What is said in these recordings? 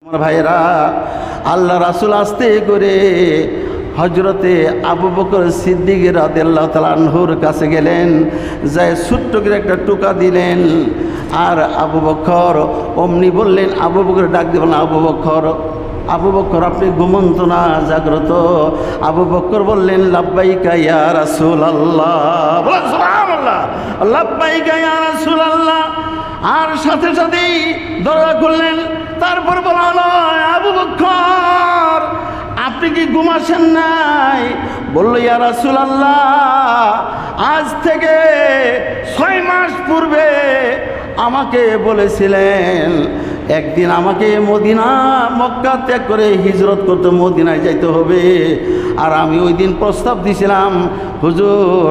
আমার ভাইরা, আল্লাহ রাসূল আস্তে করে হজরতে আবু বকর সিদ্দিক রাদিয়াল্লাহু তাআলা আনহুর কাছে গেলেন, যাই ছোট্ট করে একটা টোকা দিলেন। আর আবু বকর অমনি বললেন, আবু বকর ডাক দিবেন, আবু বকর, আবু বকর আপনি ঘুমন্ত না, জাগ্রত। আবু বকর বললেন, লাব্বাইকা ইয়া রাসূলুল্লাহ, বলেন সুবহানাল্লাহ, লাব্বাইকা ইয়া রাসূলুল্লাহ। আর সাথে সাথেই দরজা খুললেন। তারপর বলা হলো, আবু বকর আপনি কি ঘুমাসেন নাই? বলল, ইয়া রাসূলুল্লাহ, আজ থেকে 6 মাস পূর্বে আমাকে বলেছিলেন একদিন আমাকে মদিনা মক্কা ত্যাগ করে হিজরত করতে মদিনায় যাইতে হবে। আর আমি ওই দিন প্রস্তাব দিয়েছিলাম, হুজুর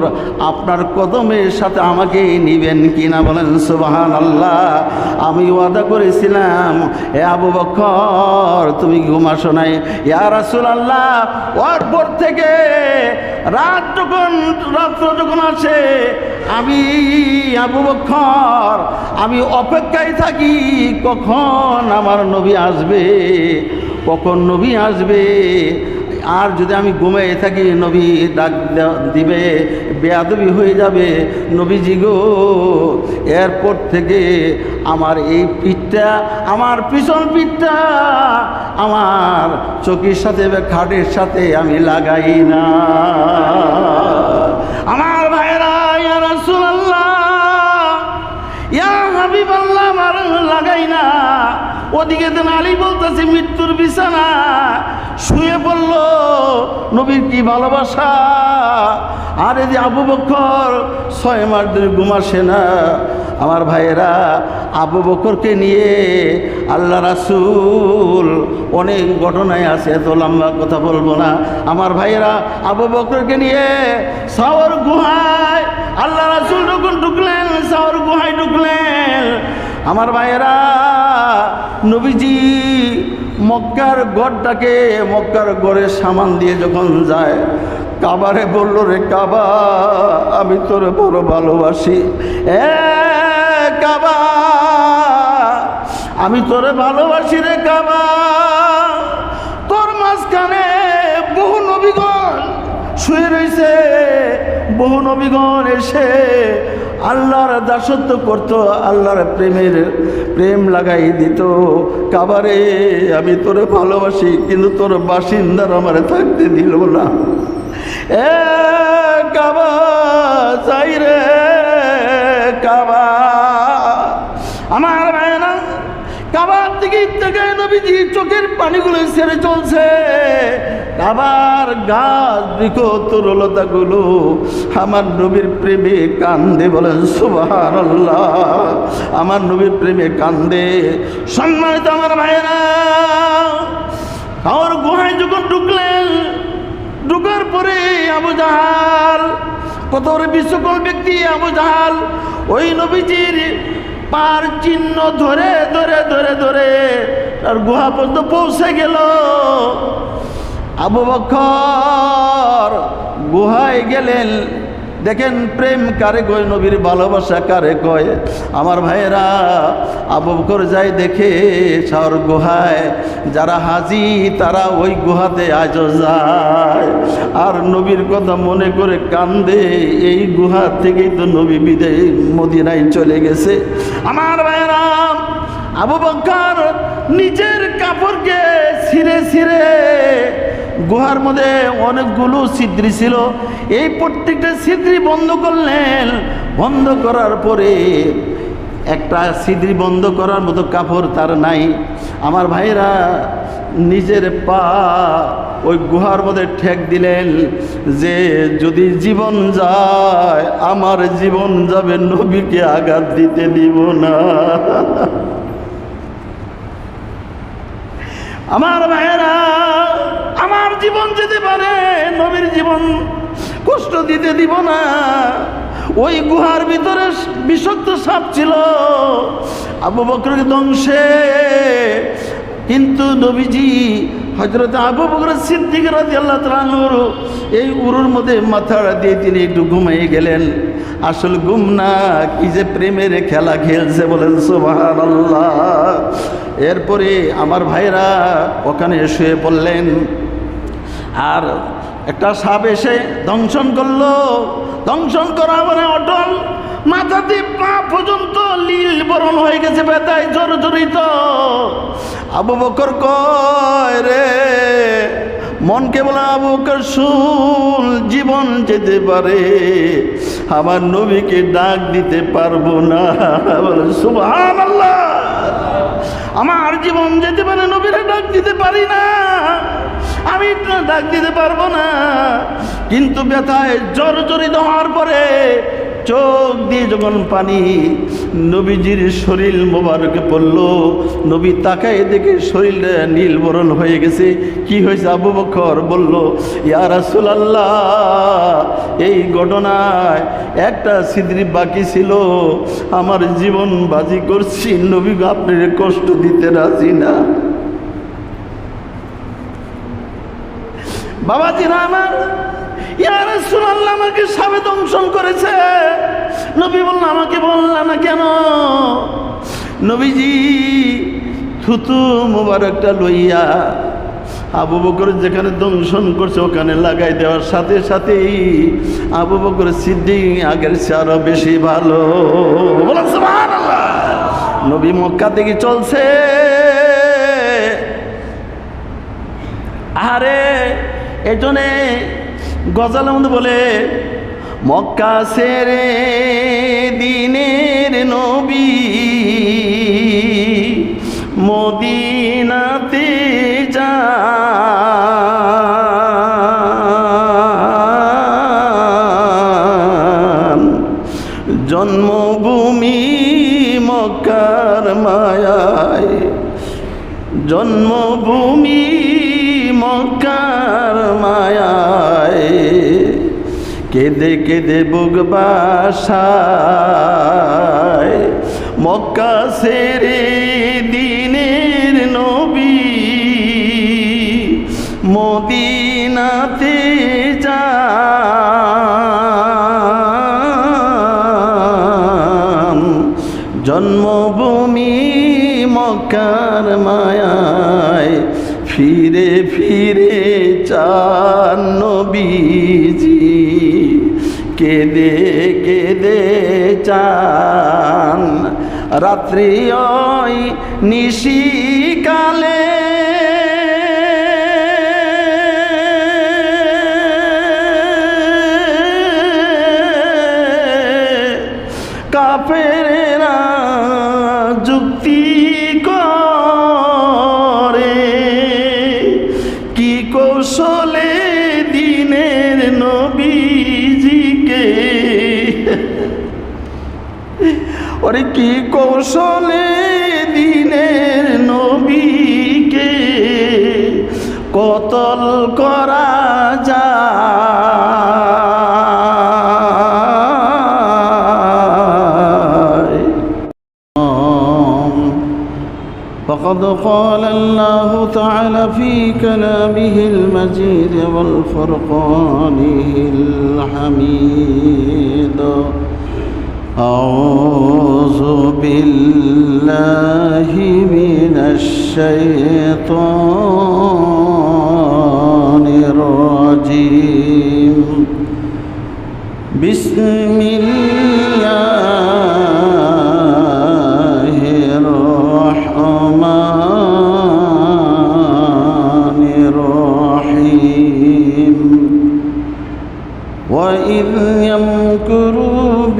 আপনার কদমের সাথে আমাকে নিবেন কিনা? বলেন সুবহানাল্লাহ। আমি ওয়াদা করেছিলাম, এ আবু বকর তুমি ঘুমাসো নাই? ইয়া রাসূলুল্লাহ, ওর পর থেকে রাত্র যখন আসে আমি আবু বকর আমি অপেক্ষায় থাকি কখন আমার নবী আসবে, কখন নবী আসবে। আর যদি আমি ঘুমিয়ে থাকি নবী ডাক দিবে, বেয়াদবি হয়ে যাবে। নবীজি গো, এরপর থেকে আমার এই পিঠটা, আমার পিছন পিঠটা আমার চোখের সাথে খাটের সাথে আমি লাগাই না। আমার ভাইরা, ইয়া রাসূলুল্লাহ, ইয়া হাবিবাল্লাহ, আমার লাগাই না। ওদিকে তো আলী বলতেছে মৃত্যুর বিছানা শুয়ে পড়ল, নবীর কি ভালোবাসা। আর এই যে আবু বকর 6 মাস ধরে ঘুমাসে না। আমার ভাইয়েরা, আবু বকরকে নিয়ে আল্লাহ রাসূল অনেক ঘটনায় আছে, এত লম্বা কথা বলবো না। আমার ভাইয়েরা, আবু বকরকে নিয়ে সাওর গুহায় আল্লাহ রাসূল যখন ঢুকলেন, সাওর গুহায় ঢুকলেন। আমার ভাইয়েরা, নবীজি মক্কার গড়টাকে, মক্কার গড়ের সামান দিয়ে যখন যায়, কাবারে বলল, রে কাবা আমি তোরে বড় ভালোবাসি। এ কাবা আমি তোরে ভালোবাসি রে কাবা। তোর মাঝখানে বহু নবীগণ শুয়ে রয়েছে, বহু নবীগণ এসে আল্লাহর দাসত্ব করত, আল্লাহর প্রেম লাগাই দিত। কাবারে আমি তোরে ভালোবাসি, কিন্তু তোর বাসিন্দার আমারে থাকতে দিল না। এ কাবা চাই রে কাবা। আমার ভাইরা, কাবার দিকে নবীজি চোখের পানিগুলো ছেড়ে চলছে। কাবার গাছ বৃক্ষ তরুলতাগুলো আমার নবীর প্রেমে কান্দে। বলেন সুবহানাল্লাহ, আমার নবীর প্রেমে কান্দে। সম্মানিত আমার ভাইরা, আর গুহায় যখন ঢুকলেন, ঢুকার পরে আবু জাহাল, কত বড় বিশ্বকল ব্যক্তি আবু জাহাল, ওই নবীজির পার চিহ্ন ধরে ধরে ধরে ধরে তার গুহা পর্যন্ত পৌঁছে গেল। আবু বকর গুহায় গেলেন। দেখেন প্রেম কারে কয়, নবীর ভালোবাসা কারে কয়। আমার ভাইয়েরা, আবু বকর যাই দেখে সাওর গুহায় যারা হাজি তারা ওই গুহাতে আজও যায়, আর নবীর কথা মনে করে কান্দে। এই গুহা থেকেই তো নবী বিদায় মদিনায় চলে গেছে। আমার ভাইয়েরা, আবু বকর নিজের কাপড়কে ছিঁড়ে ছিঁড়ে, গুহার মধ্যে অনেকগুলো ছিদ্রি ছিল, এই প্রত্যেকটা ছিদ্রি বন্ধ করলেন। বন্ধ করার পরে একটা ছিদ্রি বন্ধ করার মতো কাপড় তার নাই। আমার ভাইরা, নিজের পা ওই গুহার মধ্যে ঠেক দিলেন যে যদি জীবন যায় আমার জীবন যাবে, নবীকে আঘাত দিতে দিব না। আমার ভাইরা, আমার জীবন যেতে পারে, নবীর জীবন কষ্ট দিতে দিব না। ওই গুহার ভিতরে বিষাক্ত সাপ ছিল, আবু বকরকে ধ্বংসে। কিন্তু নবীজি হযরত আবু বকর সিদ্দিক রাদিয়াল্লাহু তাআলা আনহু এই উরুর মধ্যে মাথা দিয়ে তিনি একটু ঘুমিয়ে গেলেন। আসলে ঘুম না, কি যে প্রেমের খেলা খেলছে, বলেন সুবহানাল্লাহ। এরপরে আমার ভাইরা ওখানে শুয়ে পড়লেন, আর একটা সাপ এসে দংশন করলো। দংশন করা মানে অটল, মাথা দিয়ে পা পর্যন্ত লীল বরণ হয়ে গেছে, ব্যথায় জর্জরিত। আবু বকর কয় রে, মনকে বলে আবু বকর শুন, জীবন যেতে পারে, আমার নবীকে ডাক দিতে পারবো না। সুবহানাল্লাহ, আমার জীবন যেতে পারে, নবীরে ডাক দিতে পারি না, আমি ডাক দিতে পারবো না। কিন্তু ব্যথায় জর্জরিত হওয়ার পরে চোখ দিয়ে যখন পানি নবীজির শরীর মোবারকে পড়ল, নবী তাকায় দেখে শরীরটা নীলবরণ হয়ে গেছে। কি হয়েছে? আবু বকর বলল, ইয়া রাসূলুল্লাহ, এই ঘটনায় একটা সিদরি বাকি ছিল, আমার জীবন বাজি করছি, নবী আপনার কষ্ট দিতে রাজি না। বাবাজিরা আমার, ইয়া রাসূলুল্লাহ, আমাকে সাপে দংশন করেছে। নবী বলল, আমাকে বললা না কেন? নবীজি থুতু মুবারকটা লইয়া আবু বকর যেখানে দংশন করছে ওখানে লাগাই দেওয়ার সাথে সাথেই আবু বকর সিদ্দিক আগের চেয়ে আরো বেশি ভালো। বলেন সুবহানাল্লাহ। নবী মক্কা থেকে চলছে, আরে এজনে গজাল মধ্যে বলে, মক্কা ছেড়ে দিনের নবী মদিনাতে যান, জন্মভূমি মক্কার মায়ায়, জন্মভূমি মক্কার মায়ায়, কেঁদে কেঁদে বুক বাসায়, মক্কা ছেড়ে দিনের নবী মদিনাতে যান, জন্মভূমি মক্কার মায়ায়, ফিরে ফিরে চান নবীজি, কেঁদে কেঁদে চান। রাত্রি ওই নিশিকালে কাফেরেরা যুক্তি করে, কি কৌশলে দিনের নবীজিকে, ওরে কি কৌশলে দিনের নবীকে কতল করা যায়। فقد قال الله تعالى في كلامه المجيد والفرقانه الحميد، أعوذ بالله من الشيطان الرجيم، بسم الله الرحمن الرحيم. وإذ يمكر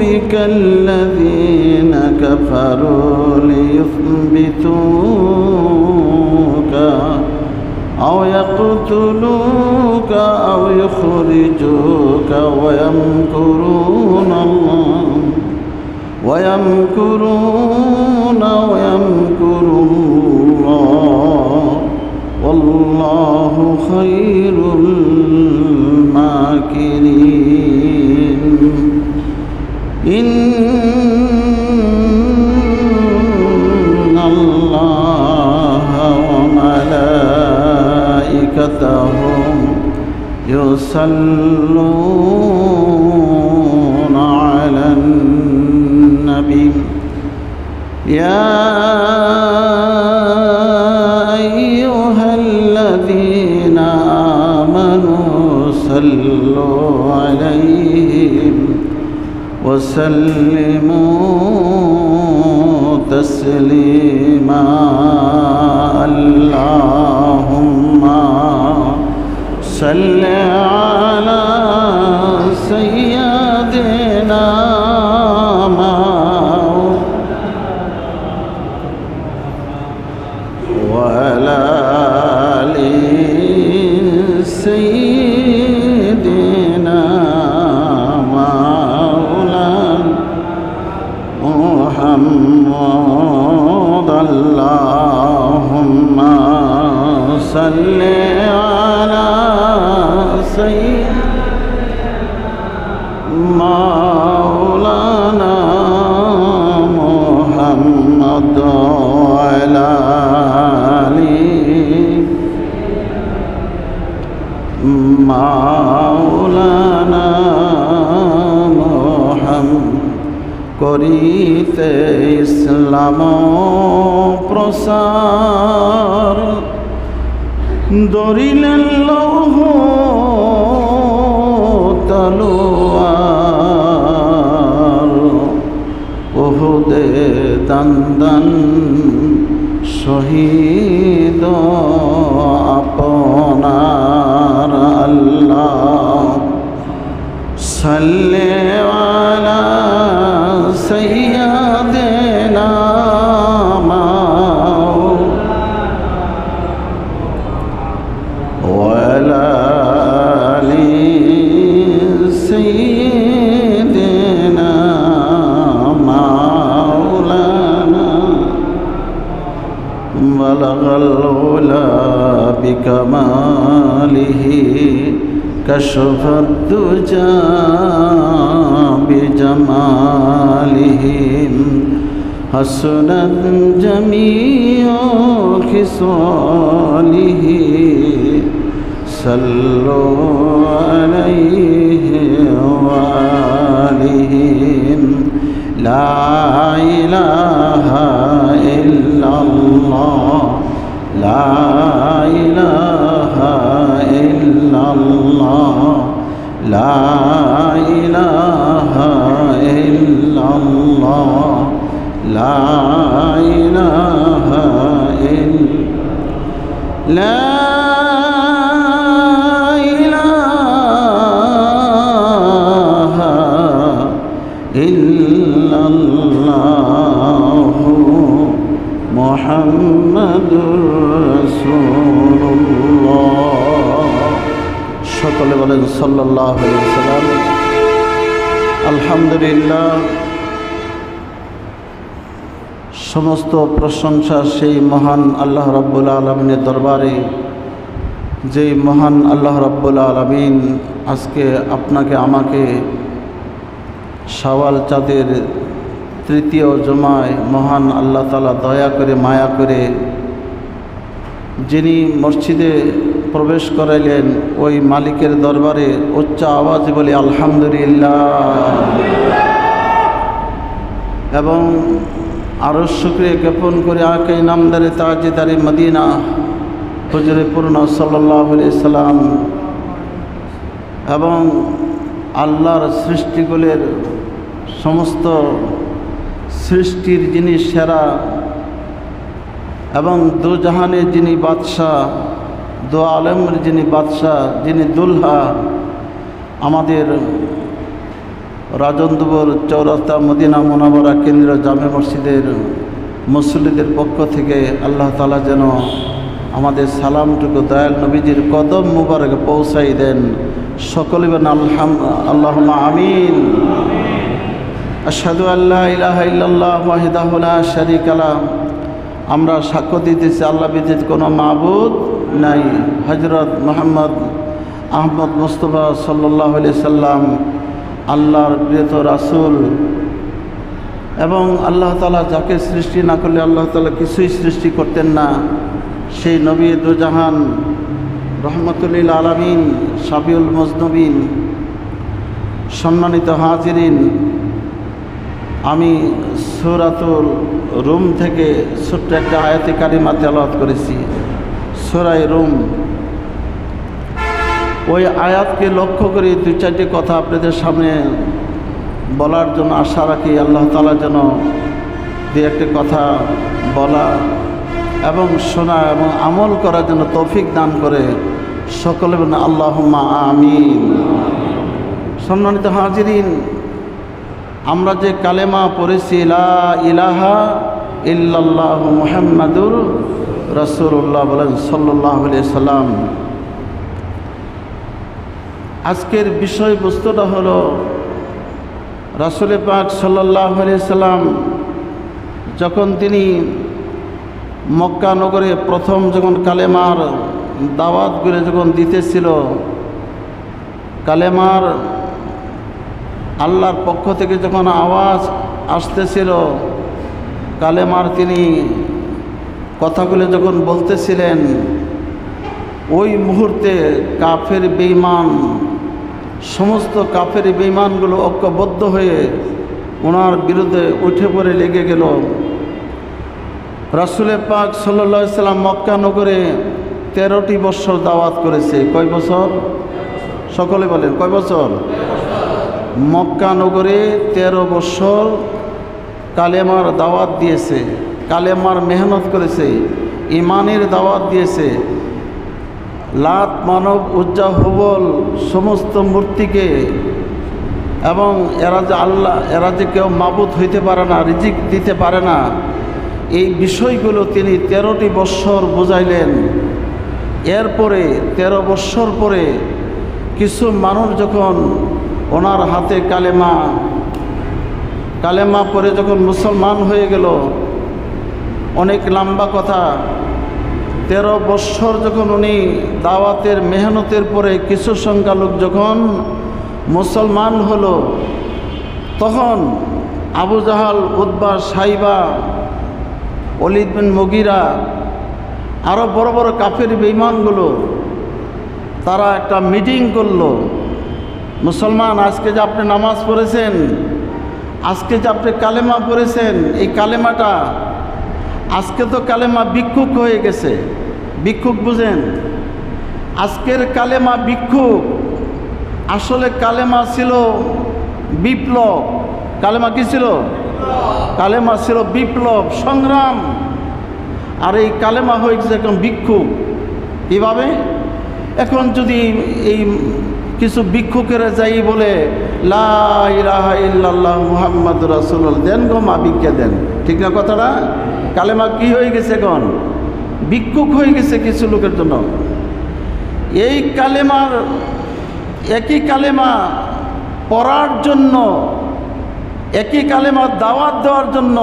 بك الذين كفروا ليثبتوك أو يقتلوك أو يخرجوك ويمكرون ويمكر الله والله خير الماكرين. إن الله وملائكته يصلون على يا أيها الذين آمنوا صلوا عليه وسلموا تسليما اللهم صل على سيدنا وعلى آل سيدنا محمد اللهم صل على سيدنا مولانا محمد وعلى آل مولانا محمد করিতে ইসলাম প্রসার ধরিলেন লৌহ তলোয়ার উহুদে দান শহীদ আপনার আল্লাহ সাল্লি আলা سيدنا وعلى آل سيدنا مولانا بلغ العلا بكماله كشف الدجى بجمالهم حسنت جميع خصاله صلوا عليه وآلهم لا إله إلا الله لا إله إلا الله لا إله إلا الله لا إله إلا لا إله إلا الله محمد رسول الله সকলে বলেন সাল্লাল্লাহু আলাইহি ওয়াসাল্লাম। আলহামদুলিল্লাহ, সমস্ত প্রশংসা সেই মহান আল্লাহ রাব্বুল আলামিনের দরবারে, যেই মহান আল্লাহ রাব্বুল আলামিন আজকে আপনাকে আমাকে শাওয়াল চাঁদের তৃতীয় জুমায় মহান আল্লাহ তাআলা দয়া করে মায়া করে যিনি মসজিদে প্রবেশ করাইলেন, ওই মালিকের দরবারে উচ্চ আওয়াজে বলি আলহামদুলিল্লাহ, এবং আরও শুকরিয়া জ্ঞাপন করে আকে নামদারে তাজদারে মদিনা হুজুরে পূর্ণ সাল্লাল্লাহু আলাইহি সাল্লাম এবং আল্লাহর সৃষ্টিগুলোর সমস্ত সৃষ্টির যিনি সেরা এবং দু জাহানের যিনি বাদশাহ, দু আলমের যিনি বাদশাহ, যিনি দুলহা, আমাদের রাজন্দুবর চৌরাস্তা মদিনা মুনাওয়ারা কেন্দ্রীয় জামে মসজিদের মুসল্লিদের পক্ষ থেকে আল্লাহ তাআলা যেন আমাদের সালামটুকু দয়াল নবীজির কদম মুবারকে পৌঁছাই দেন। সকলে বলেন আল্লাহুম্মা আমিন। আশহাদু আল্লা ইলাহা ইল্লাল্লাহ ওয়াহদাহু লা শারীকা লাহু, আমরা সাক্ষ্য দিতেছি আল্লাহ ব্যতীত কোনো মাবুদ নাই। হযরত মুহাম্মদ আহমদ মুস্তাফা সাল্লাল্লাহু আলাইহি সাল্লাম আল্লাহর প্রিয়ত রাসূল, এবং আল্লাহ তাআলা যাকে সৃষ্টি না করলে আল্লাহ তাআলা কিছুই সৃষ্টি করতেন না, সেই নবী দুজাহান রহমতুল লিল আলামিন শাফিউল মুজনবিন। সম্মানিত হাজিরিন, আমি সূরাতুল রুম থেকে ছোট্ট একটা আয়াতে কারিমা তেলাওয়াত করেছি, সূরা রুম। ওই আয়াতকে লক্ষ্য করে দুই চারটি কথা আপনাদের সামনে বলার জন্য আশা রাখি। আল্লাহ তাআলা যেন দু একটি কথা বলা এবং শোনা এবং আমল করার জন্য তৌফিক দান করে। সকলে বলেন আল্লাহুম্মা আমিন। সম্মানিত হাজিরিন, আমরা যে কালেমা পড়েছি লা ইলাহা ইল্লাল্লাহু মুহাম্মাদুর রাসূলুল্লাহ বলেন সাল্লাল্লাহু আলাইহি সাল্লাম। আজকের বিষয়বস্তুটা হলো রাসূল পাক সাল্লাল্লাহু আলাইহি সাল্লাম যখন তিনি মক্কা নগরে প্রথম যখন কালেমার দাওয়াতগুলো যখন দিতেছিল, কালেমার আল্লাহর পক্ষ থেকে যখন আওয়াজ আসতেছিল, কালেমার তিনি কথাগুলো যখন বলতেছিলেন, ওই মুহূর্তে কাফের বেঈমান, সমস্ত কাফের বেঈমানগুলো ঐক্যবদ্ধ হয়ে ওনার বিরুদ্ধে উঠে পড়ে লেগে গেল। রাসূল পাক সাল্লাল্লাহু আলাইহি সাল্লাম মক্কা নগরে 13টি বছর দাওয়াত করেছে। কয় বছর? সকলে বলেন কয় বছর? মক্কা নগরে 13 বছর কালেমার দাওয়াত দিয়েছে, কালেমার মেহনত করেছে, ইমানের দাওয়াত দিয়েছে। লাত, মানব, উজ্জা, হুবল সমস্ত মূর্তিকে এবং এরা যে কেউ মাবুদ হইতে পারে না, রিজিক দিতে পারে না, এই বিষয়গুলো তিনি 13টি বছর বুঝাইলেন। এরপরে 13 বছর পরে কিছু মানুষ যখন ওনার হাতে কালেমা পরে যখন মুসলমান হয়ে গেল, অনেক লম্বা কথা। 13 বছর যখন উনি দাওয়াতের মেহনতের পরে কিছু সংখ্যালোক যখন মুসলমান হলো, তখন আবু জাহাল, উতবা, সাইবা, ওলীদ বিন মুগীরা, আরও বড় বড় কাফের বেঈমানগুলো তারা একটা মিটিং করলো। মুসলমান, আজকে যে আপনি নামাজ পড়েছেন, আজকে যে আপনি কালেমা পড়েছেন, এই কালেমাটা আজকে তো কালেমা ভিক্ষুক হয়ে গেছে। ভিক্ষুক বুঝেন? আজকের কালেমা ভিক্ষুক। আসলে কালেমা ছিল বিপ্লব। কালেমা কি ছিল? কালেমা ছিল বিপ্লব, সংগ্রাম। আর এই কালেমা হয়ে গেছে এখন ভিক্ষুক। কীভাবে? এখন যদি এই কিছু ভিক্ষুকেরা যাই বলে লা ইলাহা ইল্লাল্লাহ মুহাম্মাদুর রাসূলুল্লাহ, দেন গো মা ভিক্ষা দেন, ঠিক না কথাটা? কালেমা কি হয়ে গেছে? এখন ভিক্ষুক হয়ে গেছে কিছু লোকের জন্য। এই কালেমার একই কালেমা পড়ার জন্য, একই কালেমা দাওয়াত দেওয়ার জন্য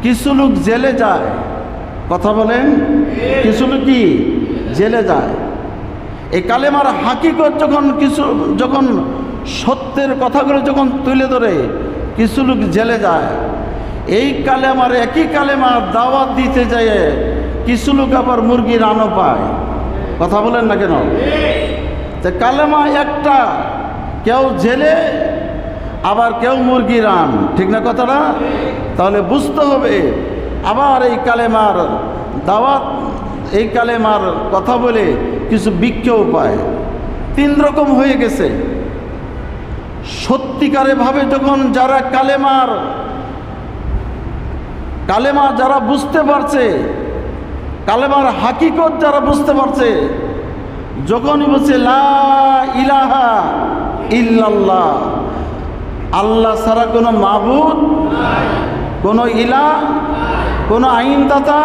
কিছু লোক জেলে যায়। কথা বলেন? কিছু লোক কি জেলে যায়? এই কালেমার হাকিকত যখন সত্যের কথাগুলো যখন তুলে ধরে কিছু লোক জেলে যায়। এই কালেমার একই কালেমা দাওয়াত দিতে যায় কিছু লোক আবার মুরগির রানও পায়। কথা বলেন না কেন? তো কালেমা একটা, কেউ জেলে আবার কেউ মুরগি রান, ঠিক না কথাটা? তাহলে বুঝতে হবে আবার এই কালেমার দাওয়াত, এই কালেমার কথা বলে কিছু ভিক্ষাও পায়। 3 রকম হয়ে গেছে। সত্যিকারে ভাবে যখন যারা কালেমা যারা বুঝতে পারছে, কালেমার হাকিকত যারা বুঝতে পারছে, যখনই বলছে লা ইলাহা ইল্লাল্লাহ, আল্লাহ ছাড়া কোনো মাবুদ, কোনো ইলাহ, কোনো আইনদাতা,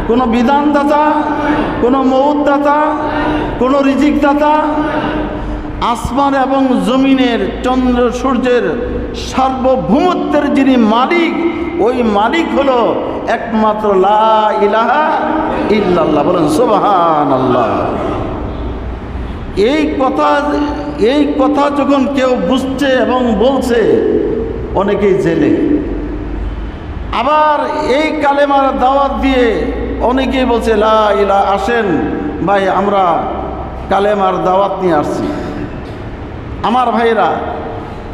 কোনো বিধানদাতা, কোনো মউতদাতা, কোনো রিজিকদাতা, আসমান এবং জমিনের, চন্দ্র সূর্যের সার্বভৌমত্বের যিনি মালিক, ওই মালিক হলো একমাত্র লা ইলাহা ইল্লাল্লাহ। বলেন সুবহানাল্লাহ। এই কথা যখন কেউ বুঝছে এবং বলছে, অনেকেই জেলে। আবার এই কালেমার দাওয়াত দিয়ে অনেকেই বলছে লা ইলাহা, আসেন ভাই আমরা কালেমার দাওয়াত নিয়ে আসছি। আমার ভাইরা,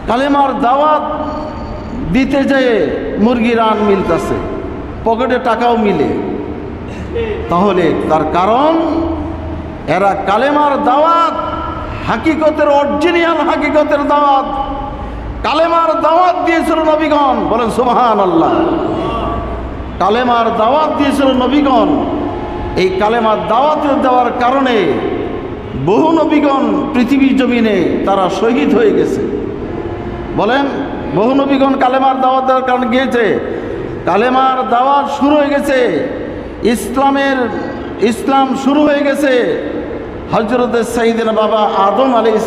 কালেমার দাওয়াত দিতে যেয়ে মুরগির রান মিলতেছে, পকেটে টাকাও মিলে। তাহলে তার কারণ এরা কালেমার দাওয়াত, হাকিকতের অরিজিনাল হাকিকতের দাওয়াত, কালেমার দাওয়াত দিয়েছিল নবীগণ। বলেন সুবহানাল্লাহ। কালেমার দাওয়াত দিয়েছিল নবীগণ। এই কালেমার দাওয়াত দেওয়ার কারণে বহু নবীগণ পৃথিবীর জমিনে তারা শহীদ হয়ে গেছে। বলেন, বহু নবীগণ কালেমার দাওয়াত দেওয়ার কারণে গিয়েছে। কালেমার দাওয়াত শুরু হয়ে গেছে, ইসলাম শুরু হয়ে গেছে হযরত সাইয়েদনা বাবা আদম আলাইহিস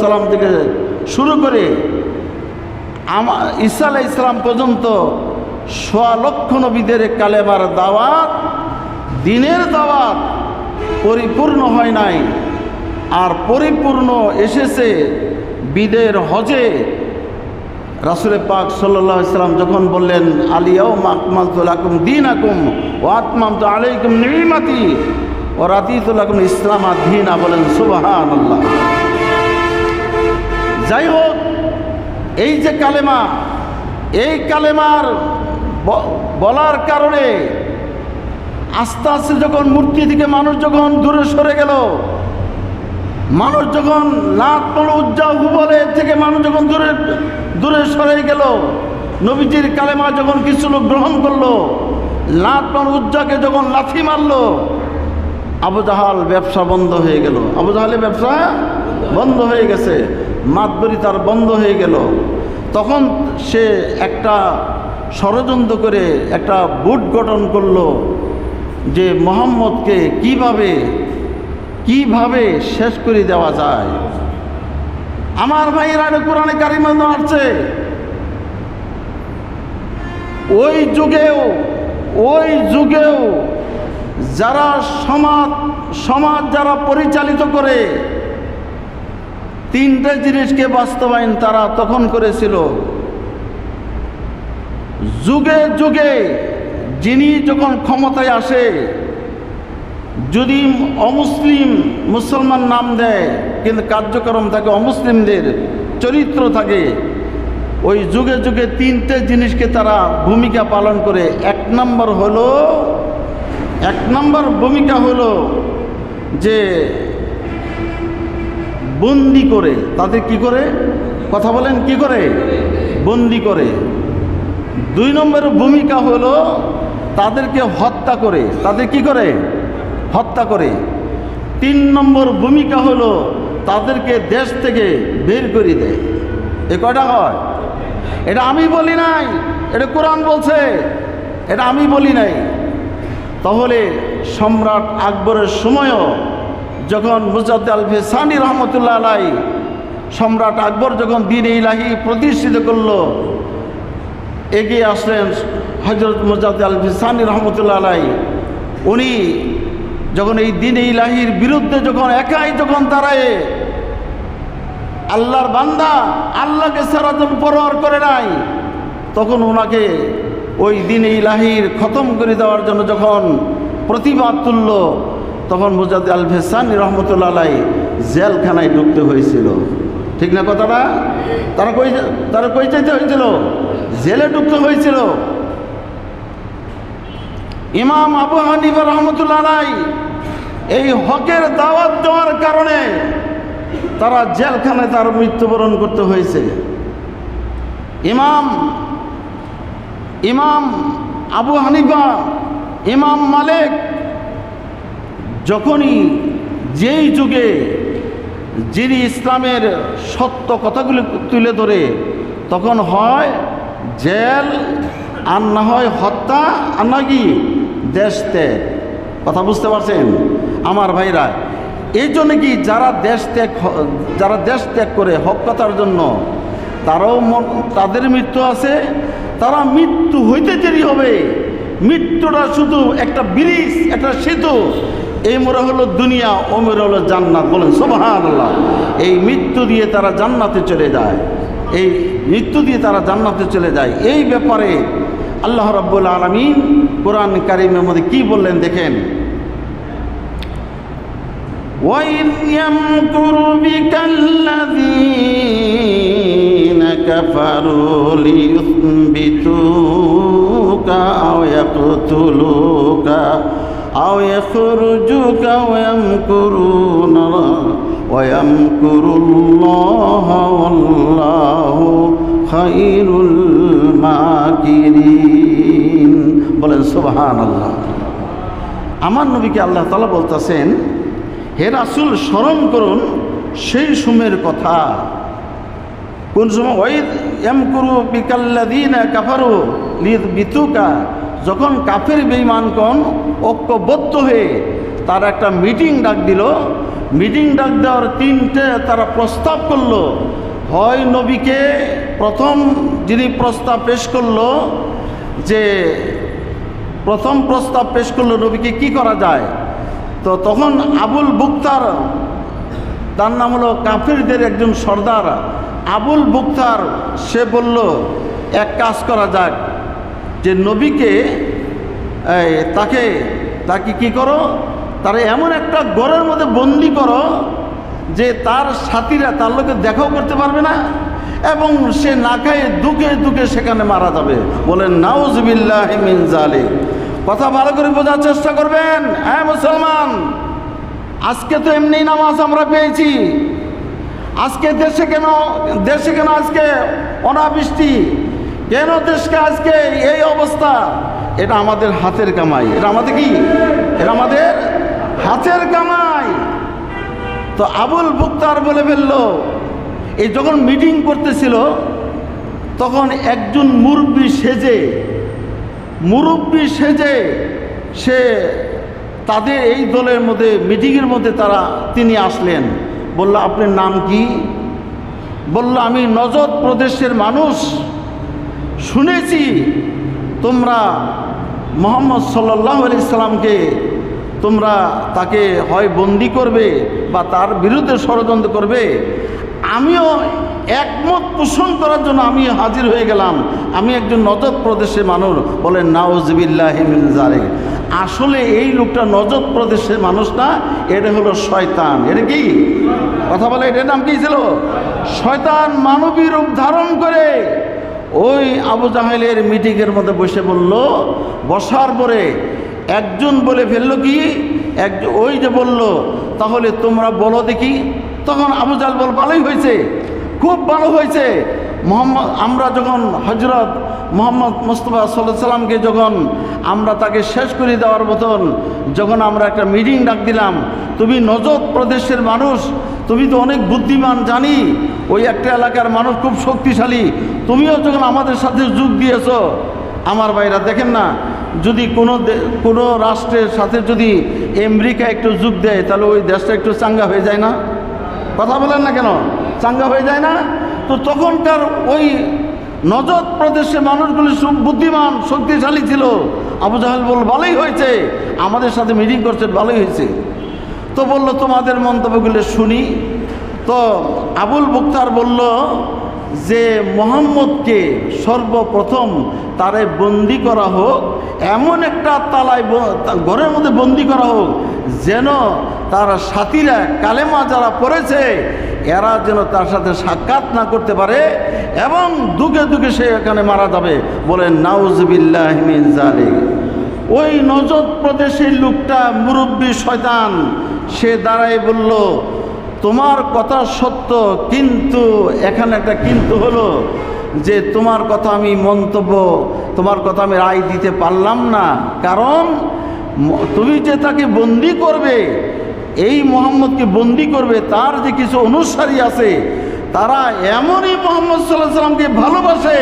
সালাম থেকে শুরু করে ঈসা আলাইহিস সালাম পর্যন্ত ১০০ লক্ষ নবীদের কালেমার দাওয়াত, দ্বীনের দাওয়াত পরিপূর্ণ হয় নাই। আর পরিপূর্ণ এসেছে বিদের হজে। রাসূল পাক সাল্লাল্লাহু আলাইহি সাল্লাম যখন বললেন, আল ইয়াউমা আকমালতু লাকুম দীনাকুম ওয়া আতমামতু আলাইকুম নি'মাতি ওয়া রাদিতু লাকুম ইসলাম দীনা। বলেন সুবহানাল্লাহ। যাই হোক, এই যে কালেমা, এই কালেমার বলার কারণে আস্তে আস্তে যখন মূর্তি থেকে মানুষ যখন দূরে সরে গেল, মানুষ যখন লাত উজ্জা হুবলের থেকে মানুষ যখন দূরে সরে গেল, নবীজির কালেমা যখন কিছু লোক গ্রহণ করলো, লাত উজ্জাকে যখন লাথি মারলো, আবু জাহাল ব্যবসা বন্ধ হয়ে গেল। আবু জাহালের ব্যবসা বন্ধ হয়ে গেছে, মাতবরি তার বন্ধ হয়ে গেল। তখন সে একটা ষড়যন্ত্র করে একটা বুট গঠন করলো যে মুহাম্মদকে কিভাবে শেষ করে দেওয়া যায়। আমার ভাইয়েরা, কোরআনে কারিমে আসছে, ওই যুগেও যারা সমাজ যারা পরিচালিত করে, তিনটে জিনিসকে বাস্তবায়ন তারা তখন করেছিল। যুগে যুগে যিনি যখন ক্ষমতায় আসে, যদি মুসলমান নাম দেয় কিন্তু কার্যক্রম থাকে অমুসলিমদের, চরিত্র থাকে, ওই যুগে যুগে তিনটে জিনিসকে তারা ভূমিকা পালন করে। এক নম্বর ভূমিকা হলো যে বন্দি করে, তাদের কি করে, কথা বলেন, কি করে, বন্দি করে। ২ নম্বর ভূমিকা হলো তাদেরকে হত্যা করে, তাদের কি করে, হত্যা করে। ৩ নম্বর ভূমিকা হলো তাদেরকে দেশ থেকে বের করে দেয়। এ কয়টা হয়? এটা আমি বলি নাই, এটা কোরআন বলছে, এটা আমি বলি নাই। তাহলে সম্রাট আকবরের সময়ও যখন মুজাদ্দিদ আল ফিসানি রহমতুল্লাহ আলাই, সম্রাট আকবর যখন দ্বীন-ই ইলাহি প্রতিষ্ঠিত করলো, এগিয়ে আসলেন হযরত মুজাদ্দিদ আল ফিসানি রহমতুল্লাহ আলাই। উনি যখন এই দ্বীন-ই ইলাহির বিরুদ্ধে যখন একাই যখন দাঁড়ায়, আল্লাহর বান্দা আল্লাহকে ছাড়া যখন পরোয়া করে নাই, তখন ওনাকে ওই দ্বীন-ই ইলাহির খতম করে দেওয়ার জন্য যখন প্রতিবাদ তুলল, তখন মুজাদ্দিদ আল ফিসানি রহমতুল্লাহ আলাই জেলখানায় ঢুকতে হয়েছিল। ঠিক না কথাটা? তারা কই যেতে হয়েছিল? জেলে ঢুকতে হয়েছিল। ইমাম আবু হানিফা রহমতুল্লাহ আলাই এই হকের দাওয়াত দেওয়ার কারণে তারা জেলখানায় তার মৃত্যুবরণ করতে হয়েছে। ইমাম আবু হানিফা, ইমাম মালিক যখনই যেই যুগে যিনি ইসলামের সত্য কথাগুলি তুলে ধরে, তখন হয় জেল, আর না হয় হত্যা, আর না কি দেশ ত্যাগ। কথা বুঝতে পারছেন আমার ভাইরা? এই জন্য কি যারা দেশ ত্যাগ করে হক কথার জন্য, তাদের মৃত্যু আছে। তারা মৃত্যু হইতে দেরি হবে। মৃত্যুটা শুধু একটা ব্রিজ, একটা সেতু। এই মোড়া হলো দুনিয়া, ও মোড়া হলো জান্নাত। বলেন সুবহানাল্লাহ। এই মৃত্যু দিয়ে তারা জান্নাতে চলে যায়, এই মৃত্যু দিয়ে তারা জান্নাতে চলে যায়। এই ব্যাপারে আল্লাহ রাব্বুল আলামিন কোরআন কারীমের মধ্যে কি বললেন দেখেন। وَإِذْ يَمْكُرُ بِكَ الَّذِينَ كفروا ليثبتوك أو يقتلوك أو يخرجوك ويمكر الله والله خير الماكرين বলেন সুবহানাল্লাহ। আমার নবীকে আল্লাহ তাআলা বলতেছেন, হে রাসূল স্মরণ করুন সেই সময়ের কথা, কোন সময় ওয়াইদ ইয়ামকুরু বিকাল্লাযীনা কাফারু লিযবিতুকা, যখন কাফের বেঈমানগণ ঐক্যবদ্ধ হয়ে তারা একটা মিটিং ডাক দিল। মিটিং ডাক দেওয়ার তিনটে তারা প্রস্তাব করলো। হয় নবীকে প্রথম যিনি প্রস্তাব পেশ করলো, যে প্রথম প্রস্তাব পেশ করলো নবীকে কি করা যায়। তো তখন আবুল বুক্তার, তার নাম হলো কাফিরদের একজন সর্দার আবুল বুক্তার, সে বলল এক কাজ করা যাক, যে নবীকে তাকে কি করো, তারা এমন একটা ঘরের মধ্যে বন্দি করো যে তার সাথীরা তার লোকে দেখাও করতে পারবে না এবং সে না খায় দুঃখে দুঃখে সেখানে মারা যাবে। বলেন নাউজুবিল্লাহি মিন জালিক। কথা ভালো করে বোঝার চেষ্টা করবেন। হ্যাঁ মুসলমান, আজকে তো এমনি নামাজ আমরা পেয়েছি, আজকে দেশে কেন আজকে অনাবৃষ্টি, কেন দেশকে আজকে এই অবস্থা? এটা আমাদের হাতের কামাই। এটা আমাদের কি? এটা আমাদের হাতের কামাই। তো আবুল বুক্তার বলে ফেললো, এই যখন মিটিং করতেছিল তখন একজন মুরব্বি সেজে সে তাদের এই দলের মধ্যে মিটিংয়ের মধ্যে তিনি আসলেন। বলল, আপনার নাম কি? বলল, আমি নজদ প্রদেশের মানুষ, শুনেছি তোমরা মুহাম্মদ সাল্লাল্লাহু আলাইহি সাল্লামকে তোমরা তাকে হয় বন্দি করবে বা তার বিরুদ্ধে ষড়যন্ত্র করবে। আমিও একমত পোষণ করার জন্য আমি হাজির হয়ে গেলাম। আমি একজন নজদ প্রদেশের মানুষ। বলেন নাউজুবিল্লাহি মিন যালিক। আসলে এই লোকটা নজদ প্রদেশের মানুষ না, এটা হলো শয়তান। এটা কি কথা বলে? এটার নাম কি ছিল? শয়তান মানবী রূপ ধারণ করে ওই আবু জাহেলের মিটিংয়ের মধ্যে বসে বলল। বসার পরে একজন বলে ফেললো কি, ওই যে বলল, তাহলে তোমরা বলো দেখি। তখন আবু জাহেল বল, ভালোই হয়েছে, খুব ভালো হয়েছে। আমরা যখন হযরত মুহাম্মদ মুস্তাফা সাল্লাল্লাহু আলাইহি সাল্লামকে যখন আমরা তাকে শেষ করে দেওয়ার মতন যখন আমরা একটা মিটিং ডাক দিলাম, তুমি নজদ প্রদেশের মানুষ, তুমি তো অনেক বুদ্ধিমান, জানি ওই একটা এলাকার মানুষ খুব শক্তিশালী, তুমিও যখন আমাদের সাথে যোগ দিয়েছো। আমার ভাইরা দেখেন না, যদি কোনো রাষ্ট্রের সাথে যদি আমেরিকা একটু যোগ দেয় তাহলে ওই দেশটা একটু চাঙ্গা হয়ে যায় না? কথা বলেন না কেন? চাঙ্গা হয়ে যায় না? তো তখনকার ওই নজদ প্রদেশের মানুষগুলি বুদ্ধিমান শক্তিশালী ছিল। আবু জাহেল বলল, ভালোই হয়েছে, আমাদের সাথে মিটিং করছে, ভালোই হয়েছে। তো বলল, তোমাদের মন্তব্যগুলো শুনি। তো আবুল বুক্তার বলল যে মুহাম্মদকে সর্বপ্রথম তারে বন্দি করা হোক, এমন একটা তালায় ঘরের মধ্যে বন্দি করা হোক যেন তার সাথীরা কালেমা যারা পড়েছে এরা যেন তার সাথে সাক্ষাৎ না করতে পারে এবং দুঃখে দুঃখে সে এখানে মারা যাবে। বলেন নাউজুবিল্লাহি মিন যালিক। ওই নজদ প্রদেশের লোকটা মুরব্বী শয়তান, সে দাঁড়ায় বলল, তোমার কথা সত্য, কিন্তু এখানে একটা কিন্তু হলো যে তোমার কথা আমি তোমার কথা আমি রায় দিতে পারলাম না। কারণ তুমি যে তাকে বন্দি করবে, এই মুহাম্মদকে বন্দি করবে, তার যে কিছু অনুসারী আছে তারা এমনই মুহাম্মদ সাল্লাল্লাহু আলাইহি সাল্লামকে ভালোবাসে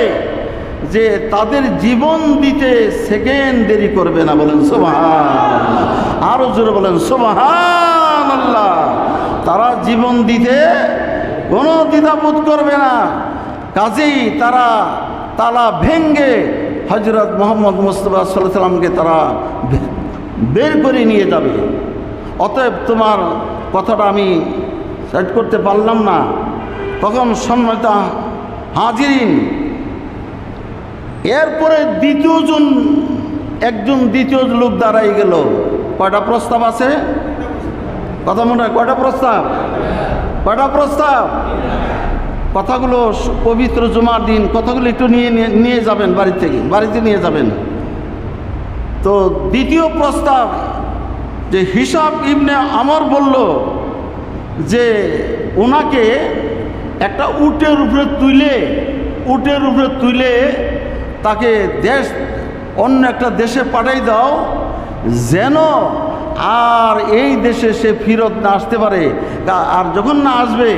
যে তাদের জীবন দিতে সেকেন্ড দেরি করবে না। বলেন সুবহানাল্লাহ। আরো জোরে বলেন সুবহানাল্লাহ। তারা জীবন দিতে কোনো দ্বিধাবোধ করবে না। কাজেই তারা তালা ভেঙ্গে হযরত মুহাম্মদ মুস্তাফা সাল্লাল্লাহু আলাইহি সাল্লামকে তারা বের করে নিয়ে যাবে। অতএব তোমার কথাটা আমি সেট করতে পারলাম না। তখন সম্মানিত হাজিরিন, এরপরে দ্বিতীয় লোক দাঁড়াই গেল। কয়টা প্রস্তাব আছে? কথা মনে হয় কয়টা প্রস্তাব? কথাগুলো পবিত্র জুমার দিন কথাগুলো একটু নিয়ে যাবেন বাড়িতে নিয়ে যাবেন। তো দ্বিতীয় প্রস্তাব যে হিসাব ইবনে আমর বলল যে ওনাকে একটা উটের উপরে তুলে তাকে অন্য একটা দেশে পাঠাই দাও, যেন আর এই দেশে সে ফিরত না আসতে পারে। আর যখন না আসবে,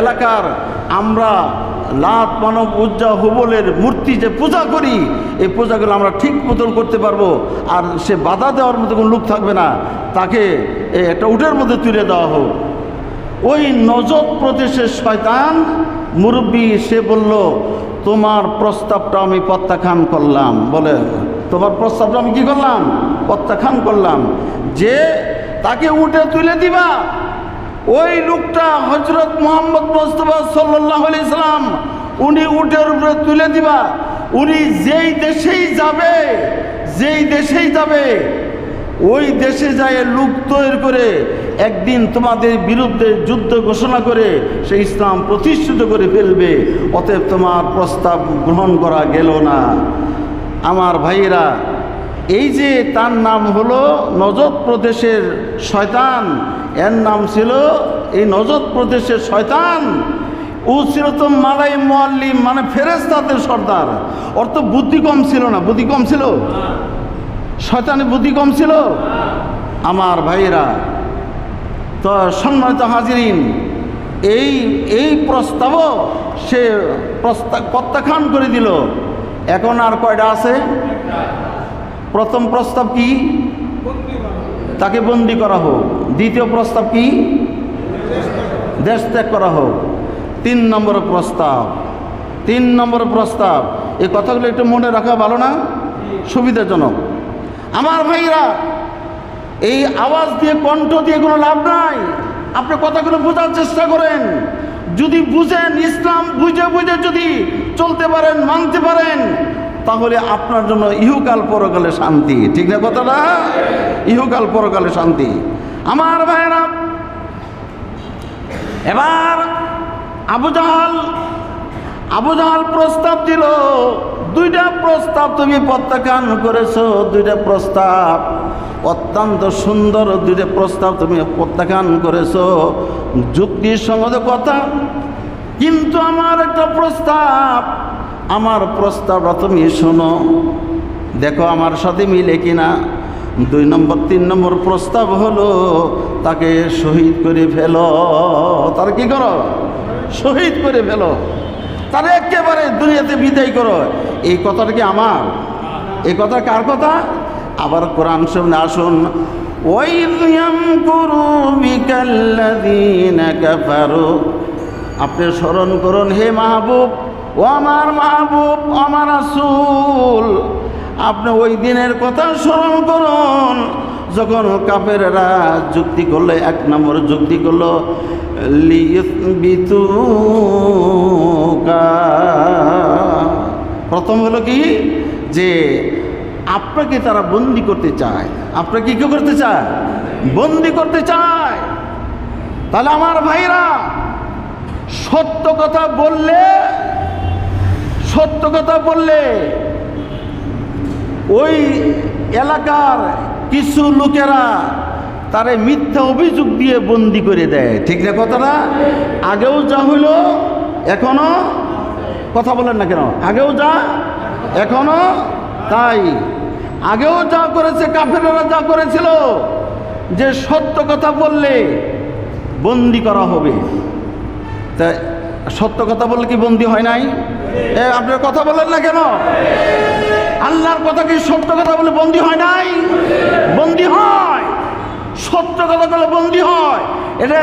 এলাকার আমরা লাত মানব উজ্জা হুবলের মূর্তি যে পূজা করি, এই পূজাগুলো আমরা ঠিক মতন করতে পারবো, আর সে বাধা দেওয়ার মতো কোনো লোক থাকবে না। তাকে একটা উটের মধ্যে তুলে দেওয়া হোক। ওই নজদ প্রদেশের শয়তান মুরব্বী সে বলল, তোমার প্রস্তাবটা আমি প্রত্যাখ্যান করলাম। বলে, তোমার প্রস্তাবটা আমি কি করলাম? প্রত্যাখ্যান করলাম। যে তাকে উঠে তুলে দিবা, ওই লোকটা হযরত মুহাম্মদ মুস্তাফা সাল্লাল্লাহু আলাইহি সাল্লাম, উনি উটের উপরে তুলে দিবা। উনি যেই দেশেই যাবে ওই দেশে যায় লোক তৈরি করে একদিন তোমাদের বিরুদ্ধে যুদ্ধ ঘোষণা করে সে ইসলাম প্রতিষ্ঠিত করে ফেলবে। অতএব তোমার প্রস্তাব গ্রহণ করা গেল না। আমার ভাইয়েরা, এই যে তার নাম হলো নজদ প্রদেশের শয়তান, এর নাম ছিল এই নজদ প্রদেশের শয়তান। ও ছিল তো মালাই মুআল্লিম, মানে ফেরেশতাদের সর্দার। ওর তো বুদ্ধি কম ছিল না। বুদ্ধি কম ছিল? শয়তানের বুদ্ধি কম ছিল? আমার ভাইয়েরা, তো সম্মানিত হাজিরিন, এই প্রস্তাবও সে প্রত্যাখ্যান করে দিল। এখন আর কয়টা আছে? প্রথম প্রস্তাব কি? তাকে বন্দি করা হোক। দ্বিতীয় প্রস্তাব কি? দেশ ত্যাগ করা হোক। 3 নম্বর প্রস্তাব। এই কথাগুলো একটু মনে রাখা ভালো না? সুবিধাজনক। আমার ভাইরা, এই আওয়াজ দিয়ে, কণ্ঠ দিয়ে কোনো লাভ নাই। আপনি কথাগুলো বোঝার চেষ্টা করেন। যদি বুঝেন, ইসলাম বুঝে যদি চলতে পারেন, মানতে পারেন, তাহলে আপনার জন্য ইহকাল পরকালে শান্তি। ঠিক না কথাটা? ইহকাল পরকালে শান্তি। আমার ভাইরা, এবার আবু জাহাল প্রস্তাব দিল। 2টা প্রস্তাব তুমি প্রত্যাখ্যান করেছো। 2টা প্রস্তাব অত্যন্ত সুন্দর। 2টা প্রস্তাব তুমি প্রত্যাখ্যান করেছো, যুক্তিসঙ্গত কথা। কিন্তু আমার একটা প্রস্তাবটা তুমি শোনো, দেখো আমার সাথে মিলে কিনা। 2 নম্বর 3 নম্বর প্রস্তাব হলো তাকে শহীদ করে ফেলো। তার কি করো? শহীদ করে ফেলো। তারা একেবারে দুনিয়াতে বিদায় করো। এই কথাটা কি আমার? এই কথা কার কথা? আবার কোরআন শুনে আসুন। আপনি স্মরণ করুন, হে মাহবুব, ও আমার মাহবুব, আমার রাসূল, আপনি ওই দিনের কথা স্মরণ করুন যখন কাফেররা যুক্তি করলো। 1 নম্বর যুক্তি করলো, প্রথম হলো কি, যে আপনাকে তারা বন্দি করতে চায়। আপনাকে কি করতে চায়? বন্দি করতে চায়। তাহলে আমার ভাইরা, সত্য কথা বললে ওই এলাকার কিছু লোকেরা তারে মিথ্যা অভিযোগ দিয়ে বন্দি করে দেয়। ঠিক না কথাটা? আগেও যা হইল, এখনো কথা বলেন না কেন? আগেও যা, এখনো তাই। আগেও যা করেছে কাফেররা, যা করেছিল যে সত্য কথা বললে বন্দি করা হবে। তা সত্য কথা বললে কি বন্দি হয় নাই? আপনার কথা বলেন না কেন? আল্লাহর কথা কি সত্য কথা বলে বন্দি হয় নাই? বন্দি হয়। সত্য কথা বলে বন্দি হয়। এটা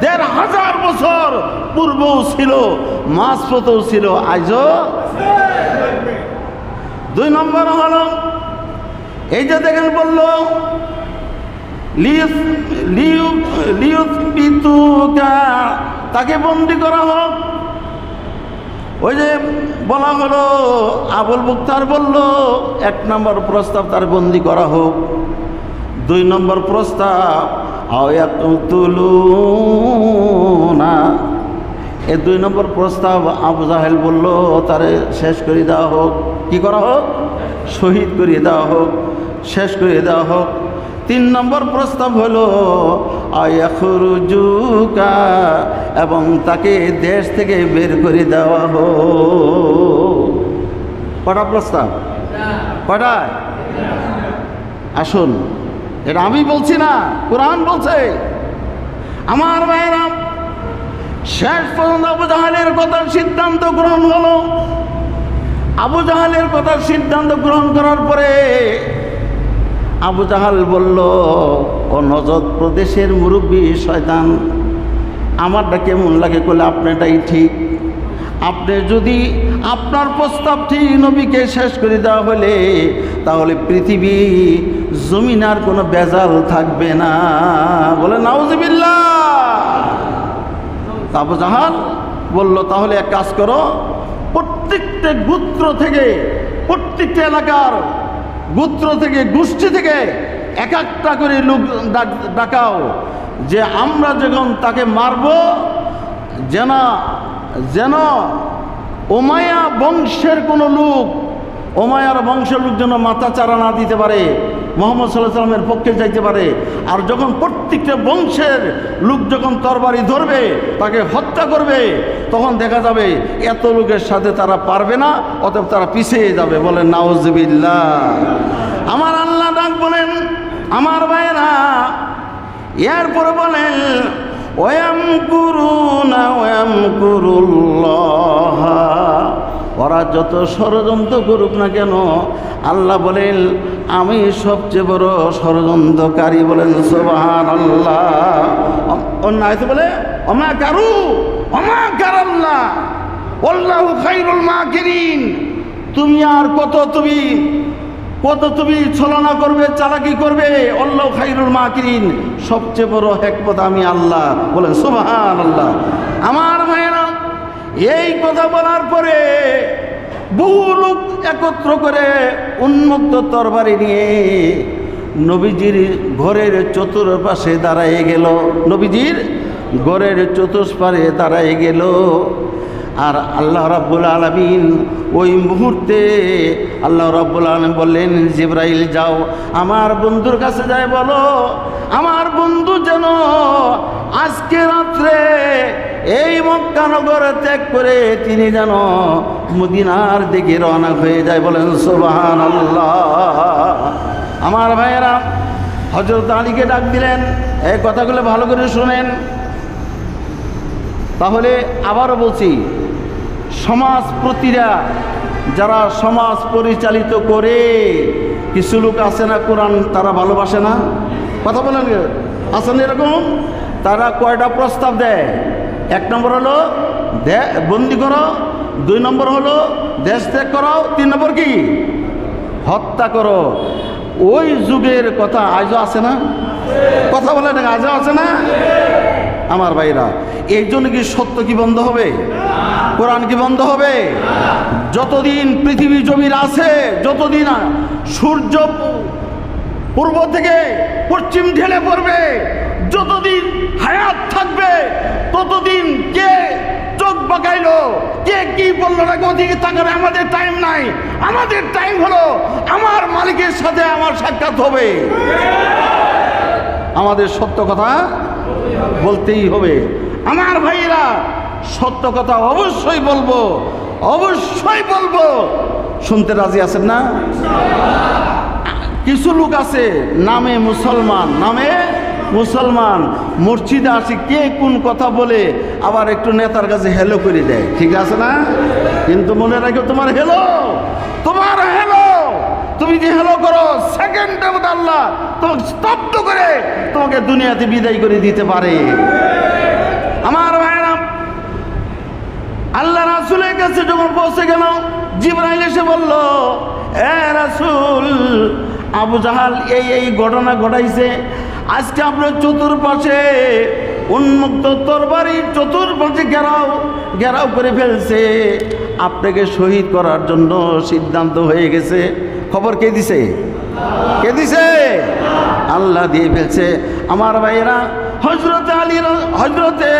১৫০০ বছর পূর্বেও ছিল, মাঝপথেও ছিল, আজও। 2 নম্বর হলো, এই যে দেখেন বলল তাকে বন্দি করা হোক। ওই যে বলা হলো, আবুল মুক্তার বলল 1 নম্বর প্রস্তাব তার বন্দি করা হোক। 2 নম্বর প্রস্তাব, এই 2 নম্বর প্রস্তাব আবু জাহেল বলল তারে শেষ করে দেওয়া হোক। কি করা হোক? শহীদ করিয়ে দেওয়া হোক, শেষ করিয়ে দেওয়া হোক। 3 নম্বর প্রস্তাব হলো আয়াখরুজুকা, এবং তাকে দেশ থেকে বের করে দেওয়া হোক। কটা প্রস্তাব? কটায়? আসুন, এটা আমি বলছি না, কোরআন বলছে। আমার ভাইরা, শেষ পর্যন্ত আবু জাহেলের কথার সিদ্ধান্ত গ্রহণ হলো। আবু জাহেলের কথার সিদ্ধান্ত গ্রহণ করার পরে আবু জাহাল বলল, ও নজদ প্রদেশের মুরব্বী শয়তান, আমারটা কেমন লাগে করলে আপনারটাই ঠিক। আপনি যদি আপনার প্রস্তাব ঠিক নবীকে শেষ করে দেওয়া হলে তাহলে পৃথিবী জমিন আর কোনো বেজাল থাকবে না। বলে নাউজুবিল্লাহ। আবু জাহাল বলল, তাহলে এক কাজ করো, প্রত্যেকটা গোত্র থেকে, প্রত্যেকটা এলাকার গোত্র থেকে, গোষ্ঠী থেকে এক একটা করে লোক ডাকাও, যে আমরা যখন তাকে মারব যেন যেন উমাইয়া বংশের কোনো লোক, উমাইয়ার বংশের লোক যেন মাথা চারা না দিতে পারে, মুহাম্মদ সাল্লাল্লাহু আলাইহি ওয়াসাল্লামের পক্ষে যাইতে পারে। আর যখন প্রত্যেকটা বংশের লোক যখন তরবারি ধরবে, তাকে হত্যা করবে, তখন দেখা যাবে এত লোকের সাথে তারা পারবে না, অতএব তারা পিছিয়ে যাবে। বলেন নাউজুবিল্লাহ। আমার আল্লাহ ডাক বলেন, আমার ভাইয়েরা, এরপরে বলেন ওয়ামকুরুনা ওয়ামকুরুল্লাহ, ওরা যত ষড়যন্ত্র করুক না কেন, আল্লাহ বলেন আমি সবচেয়ে বড় ষড়যন্ত্রকারী। বলেন সুবহানাল্লাহ। অন্য আয়াতে বলে ওমা কারু ওমা কারাল্লাহ আল্লাহু খায়রুল মাকিরিন। তুমি আর কত তুমি ছলনা করবে, চালাকি করবে। আল্লাহু খায়রুল মাকিরিন, সবচেয়ে বড় হিকমত আমি আল্লাহ। বলেন সুবহানাল্লাহ। আমার ভাইয়েরা, এই কথা বলার পরে বহু লোক একত্র করে উন্মুক্ত তরবারি নিয়ে নবীজির ঘরের চতুর্পাশে দাঁড়ায় গেল। নবীজির ঘরের চতুষ্পারে দাঁড়ায় গেল। আর আল্লাহ রাব্বুল আলামিন ওই মুহূর্তে আল্লাহ রাব্বুল আলামিন বললেন, জিবরাইল যাও আমার বন্ধুর কাছে যায় বলো, আমার বন্ধু যেন আজকে রাত্রে এই মক্কা নগর ত্যাগ করে তিনি যেন মদিনার দিকে রওনা হয়ে যায়। বলেন সুবহানাল্লাহ। আমার ভাইয়েরা, হযরত আলীকে ডাক দিলেন, এই কথাগুলো ভালো করে শুনেন। তাহলে আবারও বলছি, সমাজপতিরা যারা সমাজ পরিচালিত করে, কিছু লোক আছে না কোরআন তারা ভালোবাসে না, কথা বলেন, আছেন এরকম? তারা কয়টা প্রস্তাব দেয়? 1 নম্বর হলো বন্দি করো, 2 নম্বর হলো দেশ ত্যাগ করো, 3 নম্বর কি? হত্যা করো। ওই যুগের কথা আজও আছে না? কথা বলে না, আজও আছে না? আমার ভাইরা, এই জন্য কি সত্য কি বন্ধ হবে? কোরআন কি বন্ধ হবে? যতদিন পৃথিবী জমির আছে, যতদিন সূর্য পূর্ব থেকে পশ্চিম ঢেলে পড়বে, যতদিন হায়াত থাকবে, ততদিন কে চোখ বাঁকাইলো, কে কি বললো না, ওদিকে তাকাবে। আমাদের টাইম নাই, আমাদের টাইম হলো আমার মালিকের সাথে আমার সাক্ষাৎ হবে। আমাদের সত্য কথা বলতেই হবে। আমার ভাইয়েরা, সত্য কথা অবশ্যই বলবো, অবশ্যই বলবো। শুনতে রাজি আছেন না? কিছু লোক আছে নামে মুসলমান, মসজিদে আসে কে কোন কথা বলে আবার একটু নেতার কাছে হেলো করে দেয়, ঠিক আছে না? কিন্তু মনে রাখো, তোমার হেলো, তুমি যে হেলো করো, সেকেন্ডের মধ্যে আল্লাহ তোমাকে স্তব্ধ করে তোমাকে দুনিয়াতে বিদায় করে দিতে পারে। আমার ভাইরা, আল্লাহ রাসূলের কাছে যখন পৌঁছে গেল, জিবরাইল এসে বলল, এ রাসূল, আবু জাহাল এই ঘটনা ঘটাইছে। আজকে আপনার চতুর্পাশে উন্মুক্ত তরবারি, চতুর্পাশে ঘেরাও করে ফেলছে। আপনাকে শহীদ করার জন্য সিদ্ধান্ত হয়ে গেছে। খবর কে দিছে? কে দিছে? আল্লাহ দিয়ে ফেলছে। আমার ভাইয়েরা, হজরতে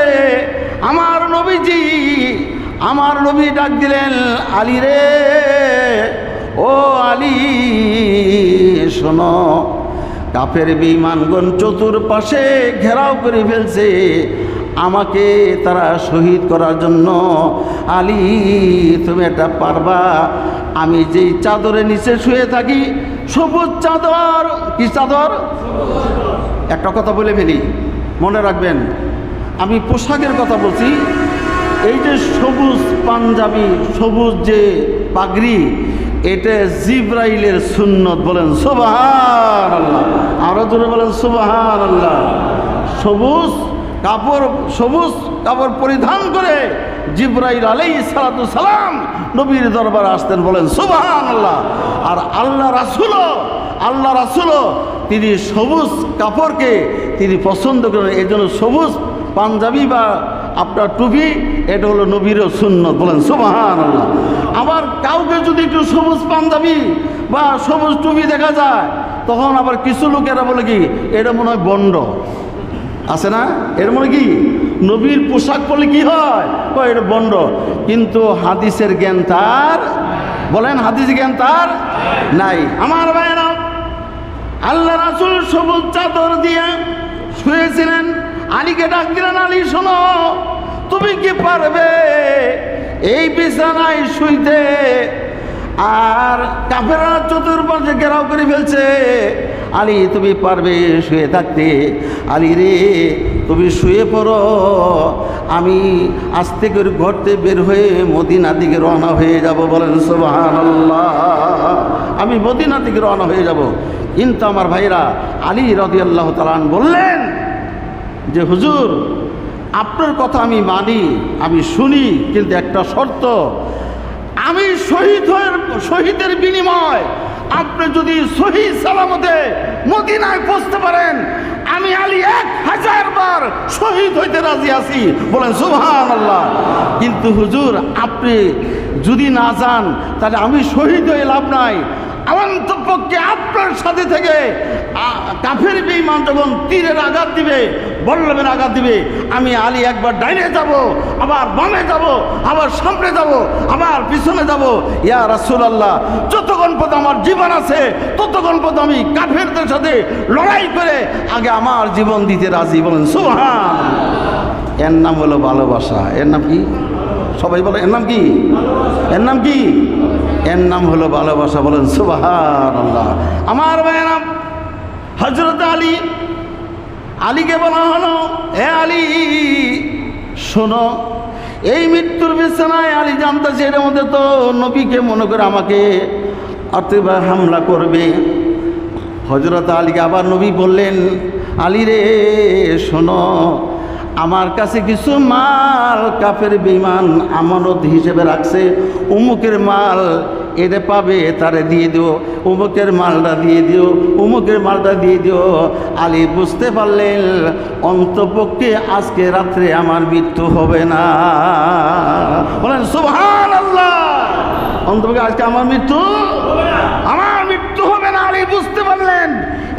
আমার নবীজি, আমার নবী ডাক দিলেন, আলী রে, ও আলী শোনো, কাফের বেঈমানগণ চতুর্পাশে ঘেরাও করে ফেলছে আমাকে তারা শহীদ করার জন্য। আলী তুমি এটা পারবা? আমি যেই চাদরের নিচে শুয়ে থাকি, সবুজ চাদর, কি চাদর? একটা কথা বলে ফেলি, মনে রাখবেন, আমি পোশাকের কথা বলছি। এই যে সবুজ পাঞ্জাবি, সবুজ যে পাগড়ি, এটা জিব্রাইলের সুন্নত। বলেন সুবহানাল্লাহ, আরো জোরে বলেন সুবহানাল্লাহ। সবুজ কাপড় পরিধান করে জিব্রাইল আলাইহিস সালাতু সালাম নবীর দরবারে আসতেন। বলেন সুবহানাল্লাহ। আর আল্লাহ রাসূলও তিনি সবুজ কাপড়কে তিনি পছন্দ করেন। এই জন্য সবুজ পাঞ্জাবি বা আপনার টুপি, এটা হলো নবীর সুন্নত। বলেন সুবহানাল্লাহ। আবার কাউকে যদি একটু সবুজ পাঞ্জাবি বা সবুজ টুপি দেখা যায়, তখন আবার কিছু লোকেরা বলে কি, এটা মনে হয় বন্ড, আছে না? এর মনে কি নবীর পোশাক পরলে কি হয়, এটা বন্ড। কিন্তু হাদিসের জ্ঞান তার, বলেন হাদিসের জ্ঞান তার নাই। আমার ভাইয়েরা, আল্লাহ রাসূল সবুজ চাদর দিয়ে শুয়েছিলেন। আলীকে ডাক দিলেন, আলী শোনো, তুমি কি পারবে এই বিছানায় শুইতে? আর কাফেররা চতুর্পাশে ঘেরাও করে ফেলছে, আলী তুমি পারবে শুয়ে থাকতে? আলী রে, তুমি শুয়ে পড়ো, আমি আস্তে করে ঘরতে বের হয়ে মদিনা দিকে রওনা হয়ে যাব। বলেন সুবহানাল্লাহ। আমি মদিনা দিকে রওনা হয়ে যাব। কিন্তু আমার ভাইরা, আলী রাদিয়াল্লাহু তাআলা বললেন যে হুজুর, আপনার কথা আমি মানি, আমি শুনি, কিন্তু একটা শর্ত, আমি শহীদের বিনিময় আপনি যদি সহি সালামতে মদিনায় পৌঁছতে পারেন, আমি আলী 1000 বার শহীদ হইতে রাজি আছি। বলেন সুবহানাল্লাহ। কিন্তু হুজুর, আপনি যদি না যান, তাহলে আমি শহীদ হয়ে লাভ নাই। অন্তপক্ষে আপনার সাথে থেকে কাফের বেঈমান যখন তীরের আঘাত দিবে, বল্লমের আঘাত দিবে, আমি আলী একবার ডাইনে যাব, আবার বামে যাব, আবার সামনে যাব, আবার পিছনে যাব। ইয়া রাসূলুল্লাহ, যতক্ষণ পর্যন্ত আমার জীবন আছে, ততক্ষণ পর্যন্ত আমি কাফেরদের সাথে লড়াই করে আগে আমার জীবন দিতে রাজি। বলেন সুবহানাল্লাহ। এর নাম হলো ভালোবাসা। এর নাম কি? সবাই বলে, এর নাম কি? এর নাম কি? এর নাম হলো ভালোবাসা। বলেন সুবহানাল্লাহ। আমার ভাইয়েরা, হযরত আলীকে বলা হলো, হে আলী শোনো, এই মৃত্যুর বিছানায় আলী জানতেছে এর মধ্যে তো নবীকে মনে করে আমাকে অতএবার হামলা করবে। হযরত আলীকে আবার নবী বললেন, আলী রে শোনো, আমার কাছে কিছু মাল কাফের বেঈমান আমানত হিসেবে রাখছে, উমুকের মাল এটা পাবে, তারে দিয়ে দিও, উমুকের মালটা দিয়ে দিও, উমুকের মালটা দিয়ে দিও। আলী বুঝতে পারলেন অন্তপক্ষে আজকে রাত্রে আমার মৃত্যু হবে না। বলেন সুবহানাল্লাহ। অন্তপক্ষে আজকে আমার মৃত্যু হবে না। আলী বুঝতে পারলেন।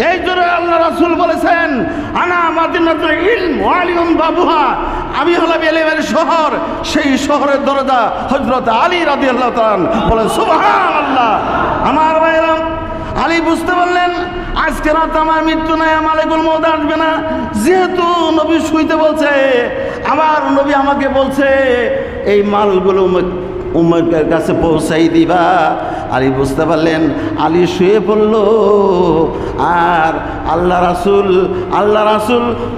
এই জন্য আল্লাহ রাসূল বলেছেন, আনা মাদিনাতুল ইলম ওয়া আলিউন বাবুহা, আমি হলাম ইলমের শহর, সেই শহরের দরজা হযরত আলী রাদিয়াল্লাহু তাআলা। বলেন সুবহানাল্লাহ। আমার ভাইরা, আলী বুঝতে পারলেন আজকে রাত আমার মৃত্যু নাই, মালাকুল মউত আসবে না। যেহেতু নবী শুইতে বলছে, আমার নবী আমাকে বলছে এই মালগুলো উমরের কাছে পৌঁছাই দিবা। আলী বুঝতে পারলেন, আলী শুয়ে পড়ল। আর আল্লাহ রাসূল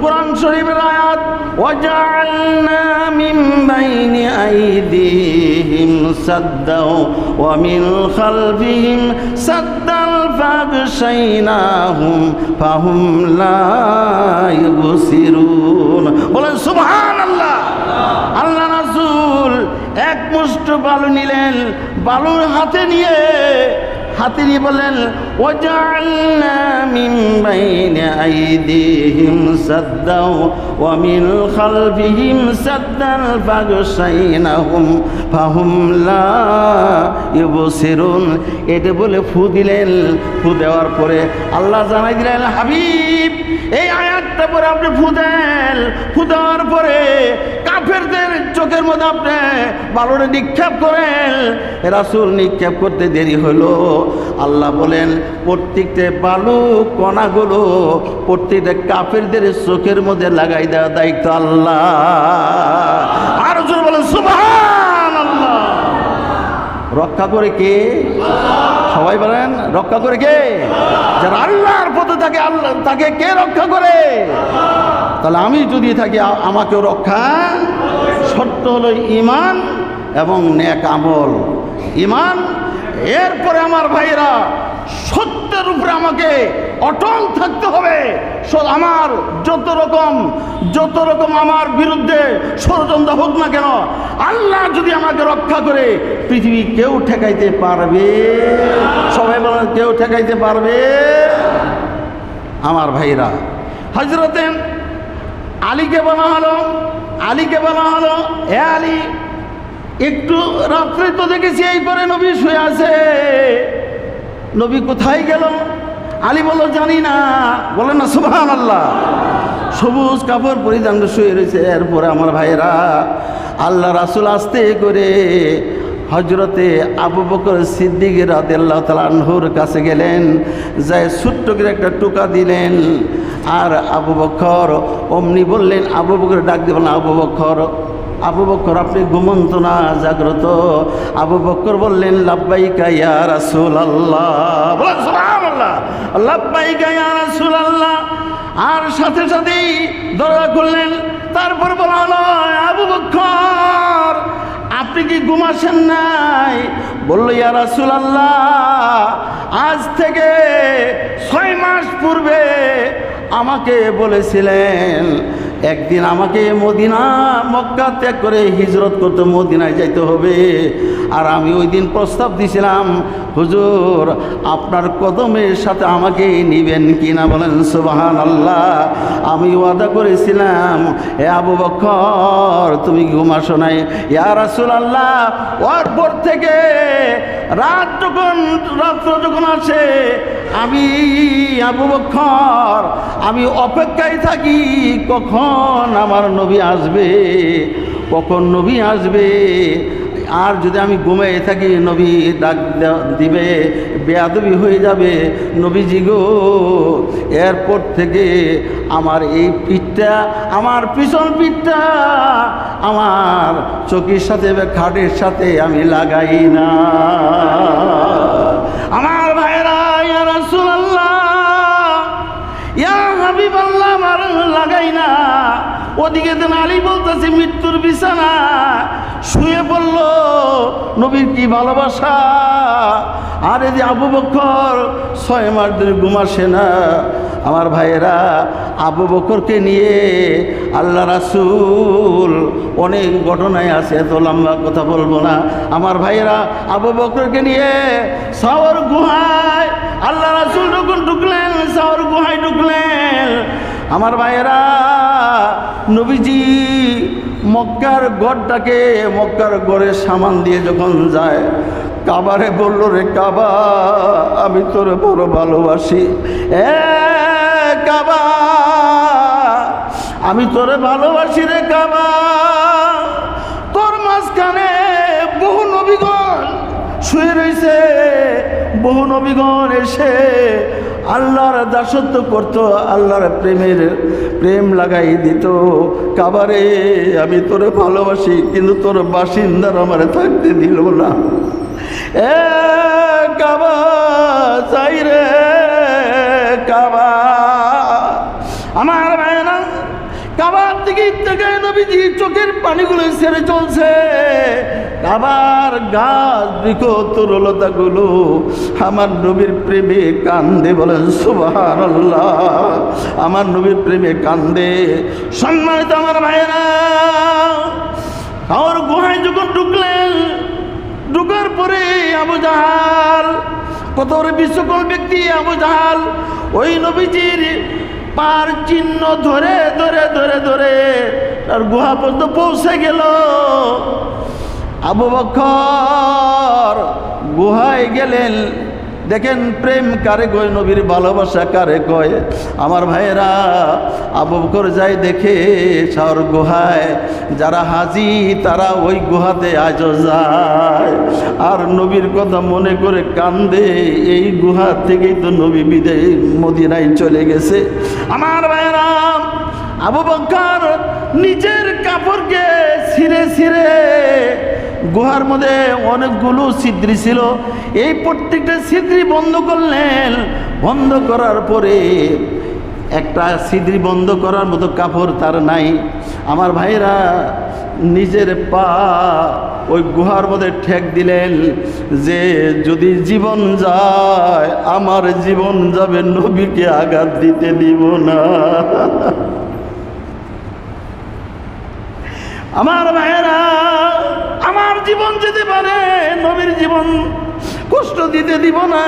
কোরআন শরীফের আয়াত, ওয়াজআলনা মিন বাইনি আইদিহিম সাদ্দাও ওয়া মিন খালফিহিম সাদ্দাল ফাগশাইনাহুম ফাহুম লা ইউবসিরুন। বলেন সুবহানাল্লাহ। আল্লাহ রাসূল এক মুষ্ঠ বালু নিলেন, বালুর হাতে নিয়ে বলেন, ওয়াজআলনা মিন বাইনি আইদিহিম সাদ্দাও ওয়া মিন খালফিহিম সাদ্দান ফাগশাইনাহুম ফাহুম লা ইউবসিরুন। এটা বলে ফু দিলেন। ফু দেওয়ার পরে আল্লাহ জানাই দিলেন, হাবিব এই আয়াতটা পরে আপনি ফু দেন, দিলেন, ফুটার পরে কাফেরদের চোখের মধ্যে আপনি বালুরে নিক্ষেপ করেন। রাসূল নিক্ষেপ করতে দেরি হলো। আল্লাহ বলেন প্রত্যেকটা বালু কণাগুলো প্রত্যেকটা কাফেরদের চোখের মধ্যে লাগাই দেওয়া দায়িত্ব আল্লাহ। আর জোরে বলেন সুবহানাল্লাহ। রক্ষা করে কে? সবাই বলেন রক্ষা করে কে? যারা আল্লাহর পথে থাকে আল্লাহ তাকে কে রক্ষা করে? তাহলে আমি যদি থাকি আমাকেও রক্ষা। শর্ত হলো ঈমান এবং নেক আমল। ঈমান, এরপরে আমার ভাইরা সত্যের উপরে আমাকে অটল থাকতে হবে। আমার যত রকম আমার বিরুদ্ধে ষড়যন্ত্র হোক না কেন, আল্লাহ যদি আমাকে রক্ষা করে পৃথিবী কেউ ঠেকাইতে পারবে? সবাই বলেন কেউ ঠেকাইতে পারবে? আমার ভাইরা, হযরতে আলীকে বলা হলো হে আলী, একটু রাত্রে তো দেখেছি এই করে নবী শুয়ে আছে, নবী কোথায় গেল? আলী বলল জানি না। বলেন না সুবহানাল্লাহ। সবুজ কাপড় পরিধান শুয়ে রয়েছে। এরপরে আমার ভাইরা আল্লাহ রাসূল আস্তে করে হযরতে আবু বকর সিদ্দিক রাদিয়াল্লাহু তাআলা আনহুর কাছে গেলেন, যায় ছোট্ট করে একটা টোকা দিলেন। আর আবু বকর অমনি বললেন, আবু বকর ডাক দিবেন, আবু বকর আপনি ঘুমন্ত না, জাগ্রত? আবু বকর বললেন লাব্বাইকা ইয়া রাসূলুল্লাহ। বলেন সুবহানাল্লাহ। লাব্বাইকা ইয়া রাসূলুল্লাহ। আর সাথে সাথেই দরজা খুললেন। তারপর বলা হলো আবু বকর আপনি কি ঘুমাসেন নাই? বলল ইয়া রাসূলুল্লাহ, আজ থেকে 6 মাস পূর্বে আমাকে বলেছিলেন একদিন আমাকে মক্কা ত্যাগ করে হিজরত করতে মদিনায় যাইতে হবে। আর আমি ওই দিন প্রস্তাব দিয়েছিলাম, হুজুর আপনার কদমের সাথে আমাকে নিবেন কিনা? বলেন সুবহানাল্লাহ। আমি ওয়াদা করেছিলাম হে আবু বকর তুমি ঘুমাসো নাই। ইয়া রাসূলুল্লাহ, ওর পর থেকে রাত্র যখন আসে আমি আবু বকর আমি অপেক্ষায় থাকি কখন আমার নবী আসবে, কখন নবী আসবে। আর যদি আমি ঘুমিয়ে থাকি নবী ডাক দিবে, বেয়াদবি হয়ে যাবে। নবীজি গো, এরপর থেকে আমার এই পিঠটা, আমার পিছন পিঠটা আমার চোখের সাথে খাটের সাথে আমি লাগাই না। আমার ভাইরা ইয়া রাসূলুল্লাহ, ইয়া হাবিবাল্লাহ, আমার লাগাই না। ওদিকে তো আলী বলতেছে মৃত্যুর বিছানা শুয়ে পড়ল, নবীর কি ভালোবাসা। আর এই যে আবু বকর 6 মাস ধরে ঘুমাসে না। আমার ভাইয়েরা আবু বকরকে নিয়ে আল্লাহ রাসূল অনেক ঘটনায় আছে, এত লম্বা কথা বলবো না। আমার ভাইয়েরা আবু বকরকে নিয়ে সাওর গুহায় আল্লাহ রাসূল যখন ঢুকলেন, সাওর গুহায় ঢুকলেন। আমার ভাইয়েরা নবীজি মক্কার গড়ের সামান দিয়ে যখন যায়, কাবারে বলল রে কাবা আমি তোরে বড় ভালোবাসি। কাবা আমি তোরে ভালোবাসি রে কাবা। তোর মাঝখানে বহু নবীগণ শুয়ে রয়েছে, বহু নবীগণ এসে আল্লাহর দাসত্ব করত, আল্লাহর প্রেম লাগাই দিত। কাবারে আমি তোরে ভালোবাসি, কিন্তু তোর বাসিন্দার আমারে থাকতে দিল না। কাবা চাই রে কাবা। আমার ভাইরা কাবার দিকে নবীজি চোখের পানিগুলো ছেড়ে চলছে। কাবার গাছ বৃক্ষ তরুলতাগুলো আমার নবীর প্রেমে কান্দে। বলেন সুবহানাল্লাহ। আমার নবীর প্রেমে কান্দে। সম্মানিত আমার ভাইরা, আর গুহায় যখন ঢুকলেন, ঢুকার পরে আবু জাহাল, কত বিশ্বকল ব্যক্তি আবু জাহাল ওই নবীজির পার চিহ্ন ধরে ধরে ধরে ধরে তার গুহা পর্যন্ত পৌঁছে গেল। আবু বকর গুহায় গেলেন, দেখেন প্রেম কারে কয়, নবীর ভালোবাসা কারে কয়। আমার ভাইয়েরা, আবু বকর যাই দেখে সাওর গুহায় যারা হাজি তারা ওই গুহাতে আজও যায় আর নবীর কথা মনে করে কান্দে। এই গুহা থেকেই তো নবী বিদায় মদিনায় চলে গেছে। আমার ভাইয়েরা, আবু বকর নিজের কাপড়কে ছিঁড়ে ছিঁড়ে, গুহার মধ্যে অনেকগুলো ছিদ্রি ছিল, এই প্রত্যেকটা ছিদ্রি বন্ধ করলেন। বন্ধ করার পরে একটা ছিদ্রি বন্ধ করার মতো কাপড় তার নাই। আমার ভাইরা নিজের পা ওই গুহার মধ্যে ঠেক দিলেন যে যদি জীবন যায় আমার জীবন যাবে, নবীকে আঘাত দিতে দিব না। আমার ভাইয়েরা, আমার জীবন যেতে পারে, নবীর জীবন কষ্ট দিতে দিব না।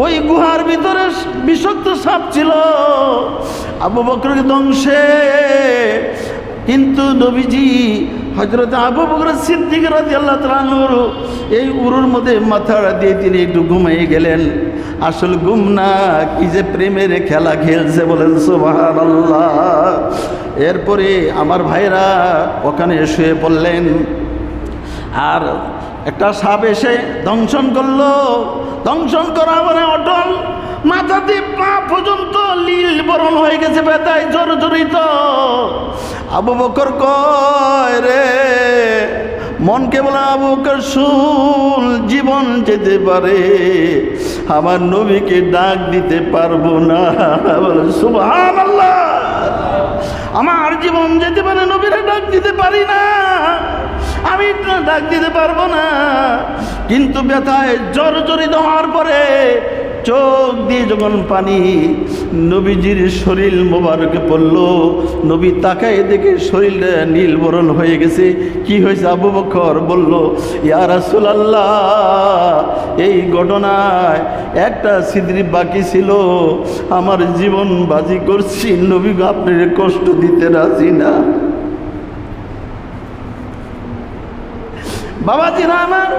ওই গুহার ভিতরে বিষাক্ত সাপ ছিল, আবু বকরকে ধ্বংসে, কিন্তু নবীজি হযরত আবু বকর সিদ্দিক রাদিয়াল্লাহু তাআলা আনহু এই উরুর মধ্যে মাথাটা দিয়ে তিনি একটু ঘুমিয়ে গেলেন। আসল ঘুম না, কি যে প্রেমের খেলা খেলছে, বলেন সুবহানাল্লাহ। এরপরে আমার ভাইরা ওখানে শুয়ে পড়লেন, আর একটা সাপ এসে দংশন করলো। দংশন করা মানে অটল, মাথা দিয়ে পা পর্যন্ত লীল বরণ হয়ে গেছে, ব্যথায় জর্জরিত। আবু বকর কয় রে, মনকে বলে আবু বকর শুন, জীবন যেতে পারে, আমার নবীকে ডাক দিতে পারবো না। সুবহানাল্লাহ, আমার জীবন যেতে পারে, নবীরে ডাক দিতে পারি না, আমি ডাক দিতে পারবো না। কিন্তু ব্যথায় জর্জরিত হওয়ার পরে চোখ দিয়ে যখন পানি নবীজির শরীর মোবারকে পড়ল, নবী তাকায় দেখে শরীরটা নীলবরণ হয়ে গেছে। কি হয়েছে? আবু বকর বলল, ইয়া রাসূলুল্লাহ, এই ঘটনায় একটা ছিদ্রি বাকি ছিল, আমার জীবন বাজি করছি, নবী আপনার কষ্ট দিতে রাজি না। বাবাজিরা আমার,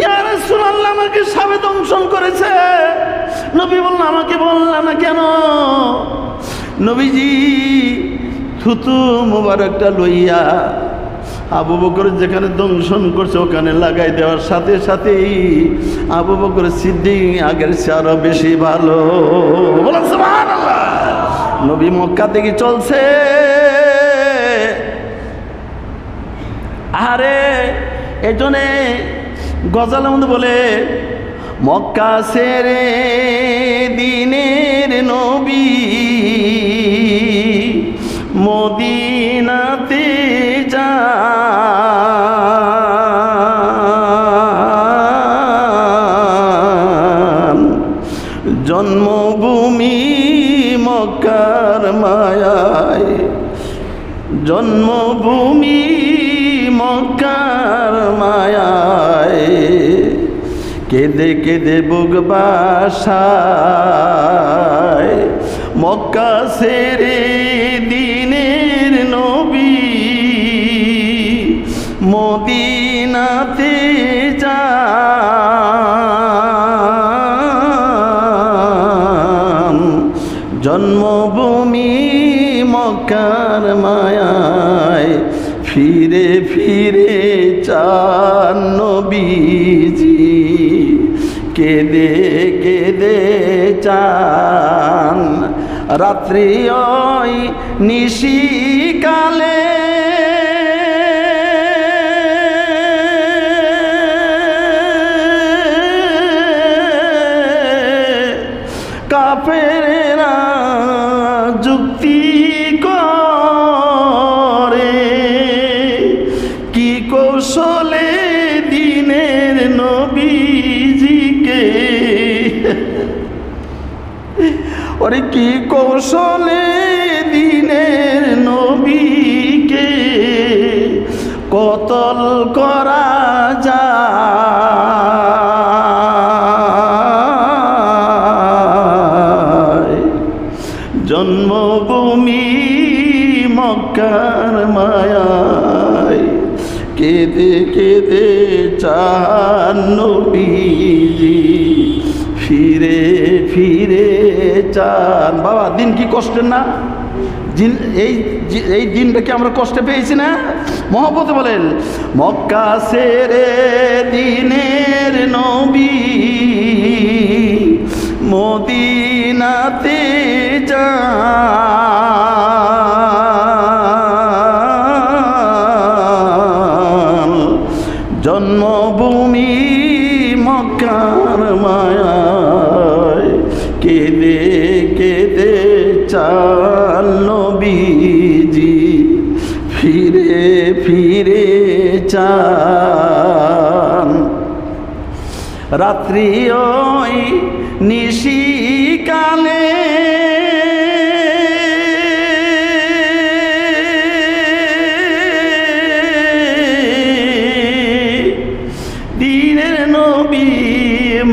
ইয়া রাসূলুল্লাহ, আমাকে সাপে দংশন করেছে। নবী বলল, আমাকে বললা না কেন? নবীজি থুতু মোবারকটা লইয়া আবু বকর যেখানে দংশন করছে ওখানে লাগাই দেওয়ার সাথে সাথেই আবু বকর সিদ্দিক আগের চেয়ে আরো বেশি ভালো। বলেন সুবহানাল্লাহ। নবী মক্কা থেকে চলছে, আরে এজনে গজলের মধ্যে বলে, মক্কা ছেড়ে দিনের নবী মদিনাতে যান, জন্মভূমি মক্কার মায়ায়, জন্মভূমি মক্কার মায়ায়, কেঁদে কেঁদে বুক বাসায়, মক্কা ছেড়ে দিনের নবী মদিনাতে যান, জন্মভূমি মক্কার মায়ায়, ফিরে ফিরে চান নবীজি, কেঁদে কেঁদে চান, রাত্রি ওই নিশিকালে কাফেরেরা যুক্তি করে, কি কৌশলে দিনের নবীজিকে, ওরে কি কৌশলে দিনের নবীকে কতল করা যায়, জন্মভূমি মক্কার মায়ায়, কেঁদে কেঁদে চান নবীজি ফিরে ফিরে চান। বাবা দিন কি কষ্টের না? এই দিনটাকে আমরা কষ্টে পেয়েছি না? মহব্বতে বলেন, মক্কা সেরে দিনের নবী মদিনাতে যান, জন্মভূমি মক্কার মায়ায় কেঁদে কেঁদে চান নবীজি ফিরে ফিরে চান। রাত্রি ওই নিশিকালে দিনের নবী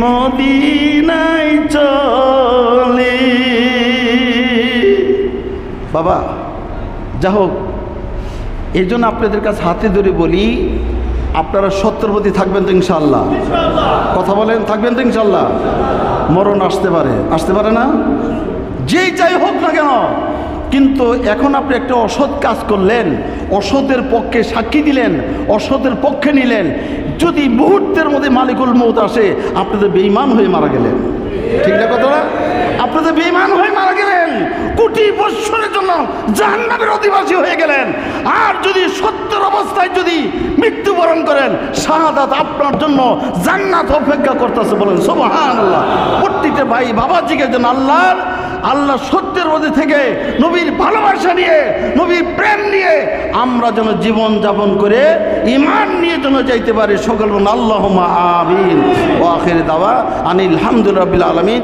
মদিনায় চলে। বাবা যা হোক, এই জন্য আপনাদের কাছে হাতে ধরে বলি, আপনারা সত্যের প্রতি থাকবেন তো ইনশাআল্লাহ? কথা বলেন, থাকবেন তো ইনশাআল্লাহ? মরণ আসতে পারে না, যেই যাই হোক না কেন। কিন্তু এখন আপনি একটা অসৎ কাজ করলেন, অসতের পক্ষে সাক্ষী দিলেন, অসতের পক্ষে নিলেন, যদি মুহূর্তের মধ্যে মালিকুল মউত আসে, আপনাদের বেঈমান হয়ে মারা গেলেন। ঠিক না কথাটা? আপনাদের বেঈমান হয়ে মারা গেলেন, কোটি বৎসরের জন্য জাহান্নামের অধিবাসী হয়ে গেলেন। আর যদি সত্যের অবস্থায় যদি মৃত্যুবরণ করেন, শাহাদাত আপনার জন্য জান্নাত অপেক্ষা করতেছে। বলেন সুবহানাল্লাহ। প্রত্যেকটা ভাই বাবাজিকে যেন আল্লাহ সত্যের মধ্যে থেকে নবীর ভালোবাসা নিয়ে, নবীর প্রেম নিয়ে আমরা যেন জীবন যাপন করে ঈমান নিয়ে যেন যাইতে পারি। সকল আল্লাহুম্মা আমিন। ওয়া আখির দাওয়া আনিল হামদুলিল্লাহি রাব্বিল আলামিন।